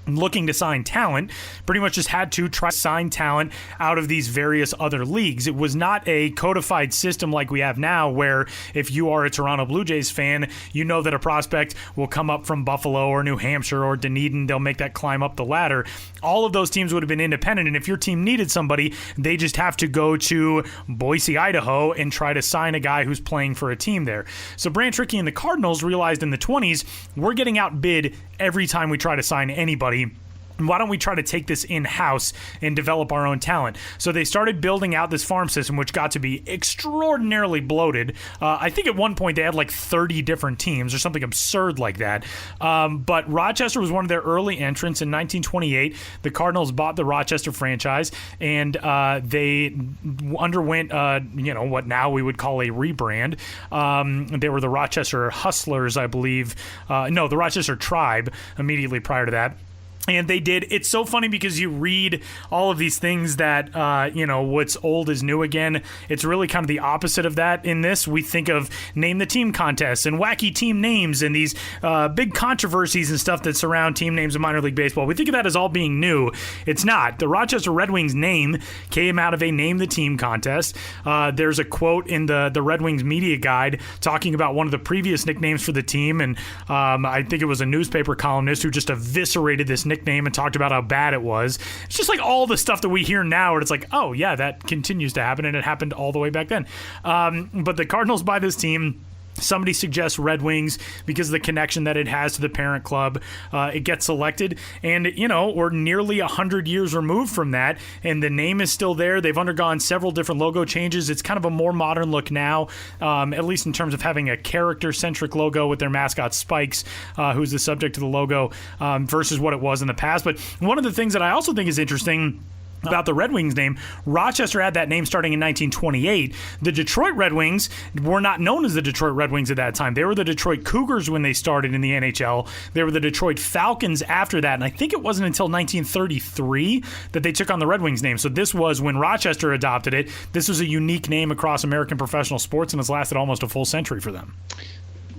looking to sign talent pretty much just had to try to sign talent out of these various other leagues. It was not a codified system like we have now, where if you are a Toronto Blue Jays fan, you know that a prospect will come up from Buffalo or New Hampshire or Dunedin. They'll make that climb up the ladder. All of those teams would have been independent, and if your team needed somebody, they just have to go to Boise, Idaho, and try to sign a guy who's playing for a team there. So Branch Rickey and the Cardinals realized in the 20s, we're getting outbid every time we try to sign anybody. Why don't we try to take this in-house and develop our own talent? So they started building out this farm system, which got to be extraordinarily bloated. I think at one point they had like 30 different teams or something absurd like that. But Rochester was one of their early entrants in 1928. The Cardinals bought the Rochester franchise, and they underwent, what now we would call a rebrand. They were the Rochester Hustlers, I believe. The Rochester Tribe immediately prior to that. And they did. It's so funny because you read all of these things that, what's old is new again. It's really kind of the opposite of that in this. We think of name the team contests and wacky team names and these big controversies and stuff that surround team names in minor league baseball. We think of that as all being new. It's not. The Rochester Red Wings name came out of a name the team contest. There's a quote in the Red Wings media guide talking about one of the previous nicknames for the team. And I think it was a newspaper columnist who just eviscerated this nickname and talked about how bad it was. It's just like all the stuff that we hear now where it's like, oh yeah, that continues to happen, and it happened all the way back then. But the Cardinals buy this team. Somebody suggests Red Wings because of the connection that it has to the parent club. It gets selected, and we're nearly 100 years removed from that, and the name is still there. They've undergone several different logo changes. It's kind of a more modern look now, at least in terms of having a character-centric logo with their mascot Spikes, who's the subject of the logo, versus what it was in the past. But one of the things that I also think is interesting about the Red Wings name. Rochester had that name starting in 1928. The Detroit Red Wings were not known as the Detroit Red Wings at that time. They were the Detroit Cougars when they started in the NHL. They were the Detroit Falcons after that, and I think it wasn't until 1933 that they took on the Red Wings name. So this was when Rochester adopted it. This was a unique name across American professional sports, and it's lasted almost a full century for them.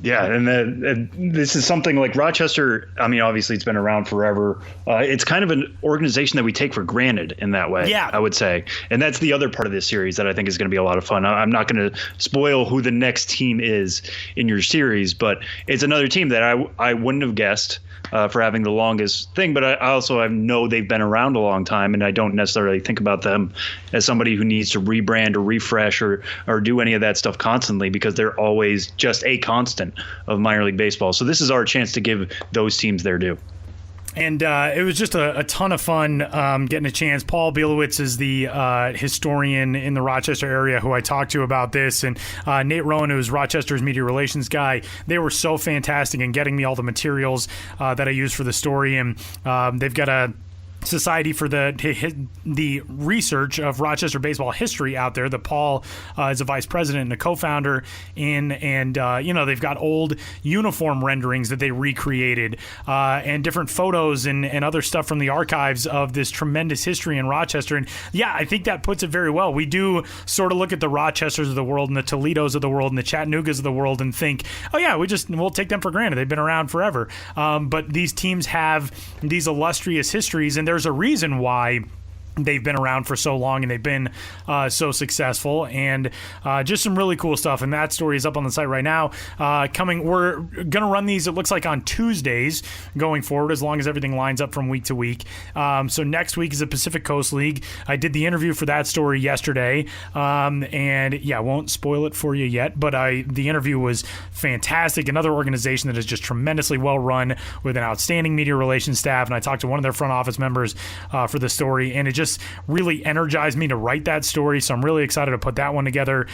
Yeah, and this is something like Rochester. I mean, obviously, it's been around forever. It's kind of an organization that we take for granted in that way, yeah. I would say. And that's the other part of this series that I think is going to be a lot of fun. I'm not going to spoil who the next team is in your series, but it's another team that I wouldn't have guessed for having the longest thing. But I know they've been around a long time, and I don't necessarily think about them as somebody who needs to rebrand or refresh or do any of that stuff constantly, because they're always just a constant of minor league baseball. So this is our chance to give those teams their due. And it was just a ton of fun getting a chance. Paul Bielowitz is the historian in the Rochester area who I talked to about this. And Nate Rowan, who's Rochester's media relations guy, they were so fantastic in getting me all the materials that I used for the story. And they've got a Society for the Research of Rochester Baseball History out there that Paul is a vice president and a co-founder in, and they've got old uniform renderings that they recreated and different photos and other stuff from the archives of this tremendous history in Rochester. And yeah, I think that puts it very well. We do sort of look at the Rochesters of the world and the Toledos of the world and the Chattanoogas of the world and think, oh yeah, we'll take them for granted. They've been around forever. But these teams have these illustrious histories, and there's a reason why they've been around for so long and they've been so successful, and just some really cool stuff. And that story is up on the site right now. We're going to run these, it looks like, on Tuesdays going forward, as long as everything lines up from week to week. So next week is the Pacific Coast League. I did the interview for that story yesterday, and yeah, won't spoil it for you yet, but the interview was fantastic. Another organization that is just tremendously well run with an outstanding media relations staff, and I talked to one of their front office members for the story, and it just really energized me to write that story. So I'm really excited to put that one together.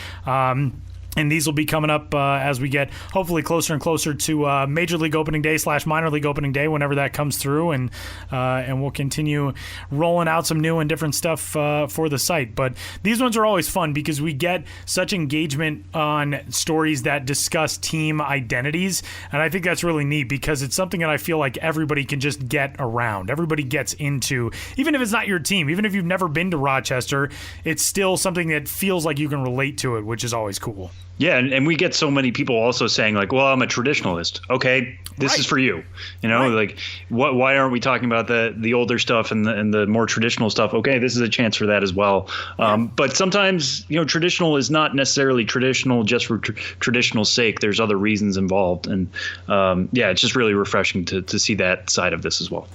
And these will be coming up as we get hopefully closer and closer to Major League Opening Day / Minor League Opening Day, whenever that comes through, and we'll continue rolling out some new and different stuff for the site. But these ones are always fun because we get such engagement on stories that discuss team identities, and I think that's really neat because it's something that I feel like everybody can just get around. Everybody gets into, even if it's not your team, even if you've never been to Rochester, it's still something that feels like you can relate to it, which is always cool. Yeah, and we get so many people also saying like, well, I'm a traditionalist. Okay, this is for you. Like, why aren't we talking about the older stuff and the more traditional stuff? Okay, this is a chance for that as well. But sometimes, traditional is not necessarily traditional just for traditional sake. There's other reasons involved. And it's just really refreshing to see that side of this as well.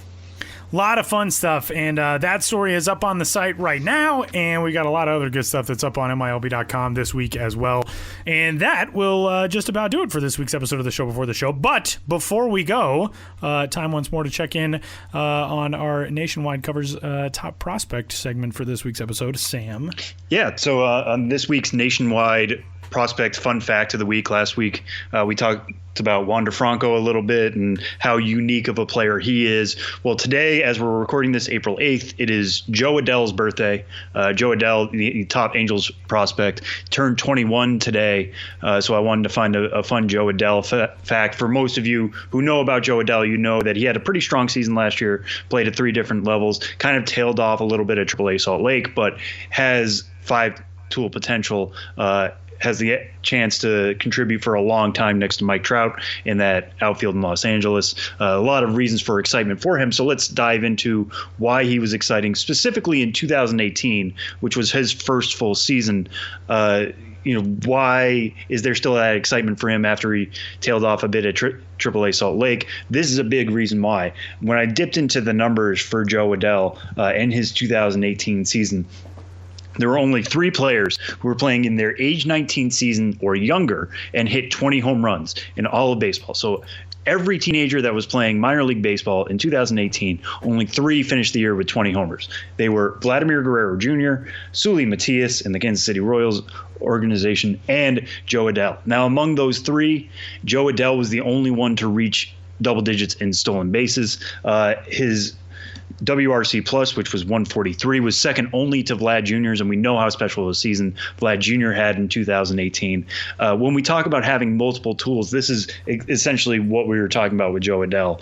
A lot of fun stuff, and that story is up on the site right now, and we got a lot of other good stuff that's up on MILB.com this week as well. And that will just about do it for this week's episode of the Show Before the Show. But before we go, time once more to check in on our Nationwide Covers Top Prospect segment for this week's episode. Sam? Yeah, so on this week's Nationwide Prospect Fun Fact of the Week, last week we talked about Wander Franco a little bit and how unique of a player he is. Well, today, as we're recording this, April 8th, it is Joe Adell's birthday. Joe Adell, the top Angels prospect, turned 21 today. So I wanted to find a fun Joe Adell fact. For most of you who know about Joe Adell, you know that he had a pretty strong season last year, played at 3 different levels, kind of tailed off a little bit at AAA Salt Lake, but has 5-tool potential, has the chance to contribute for a long time next to Mike Trout in that outfield in Los Angeles. A lot of reasons for excitement for him. So let's dive into why he was exciting, specifically in 2018, which was his first full season. Why is there still that excitement for him after he tailed off a bit at AAA Salt Lake? This is a big reason why. When I dipped into the numbers for Joe Adell in his 2018 season, there were only 3 players who were playing in their age 19 season or younger and hit 20 home runs in all of baseball. So every teenager that was playing minor league baseball in 2018, only 3 finished the year with 20 homers. They were Vladimir Guerrero Jr., Sully Matias in the Kansas City Royals organization, and Joe Adell. Now, among those 3, Joe Adell was the only one to reach double digits in stolen bases. His WRC Plus, which was 143, was second only to Vlad Jr.'s, and we know how special of a season Vlad Jr. had in 2018. When we talk about having multiple tools, this is essentially what we were talking about with Joe Adell.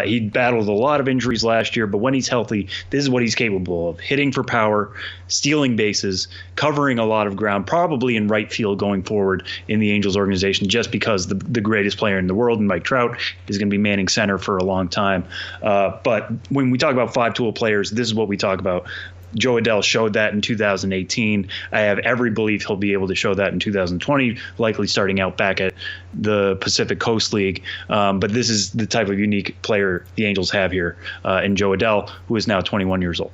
He battled a lot of injuries last year, but when he's healthy, this is what he's capable of: hitting for power, stealing bases, covering a lot of ground, probably in right field going forward in the Angels organization, just because the greatest player in the world, Mike Trout, is going to be manning center for a long time. But when we talk about five-tool players, this is what we talk about. Joe Adell showed that in 2018. I have every belief he'll be able to show that in 2020, likely starting out back at the Pacific Coast League. But this is the type of unique player the Angels have here in Joe Adell, who is now 21 years old.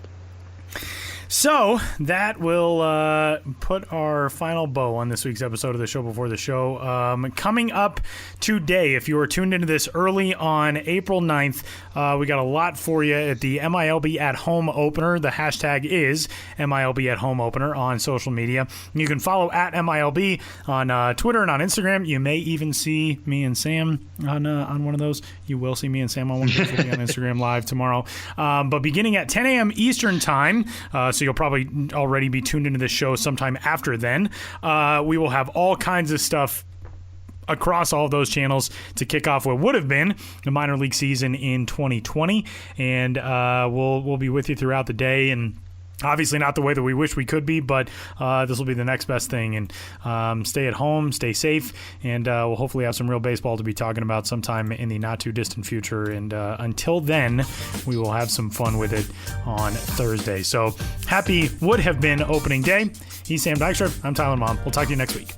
So that will put our final bow on this week's episode of the Show Before the Show. Coming up today, if you are tuned into this early on April 9th, we got a lot for you at the MILB at Home Opener. The hashtag is MILB at Home Opener on social media. You can follow at MILB on Twitter and on Instagram. You may even see me and Sam on one of those. You will see me and Sam on one of those. We'll be on Instagram Live tomorrow. But beginning at 10 a.m. Eastern Time, so you'll probably already be tuned into this show sometime after then. We will have all kinds of stuff across all of those channels to kick off what would have been the minor league season in 2020, and we'll be with you throughout the day. And obviously not the way that we wish we could be, but this will be the next best thing. And stay at home, stay safe, and we'll hopefully have some real baseball to be talking about sometime in the not-too-distant future. And until then, we will have some fun with it on Thursday. So happy would have been opening day. He's Sam Dykstra. I'm Tyler Mom. We'll talk to you next week.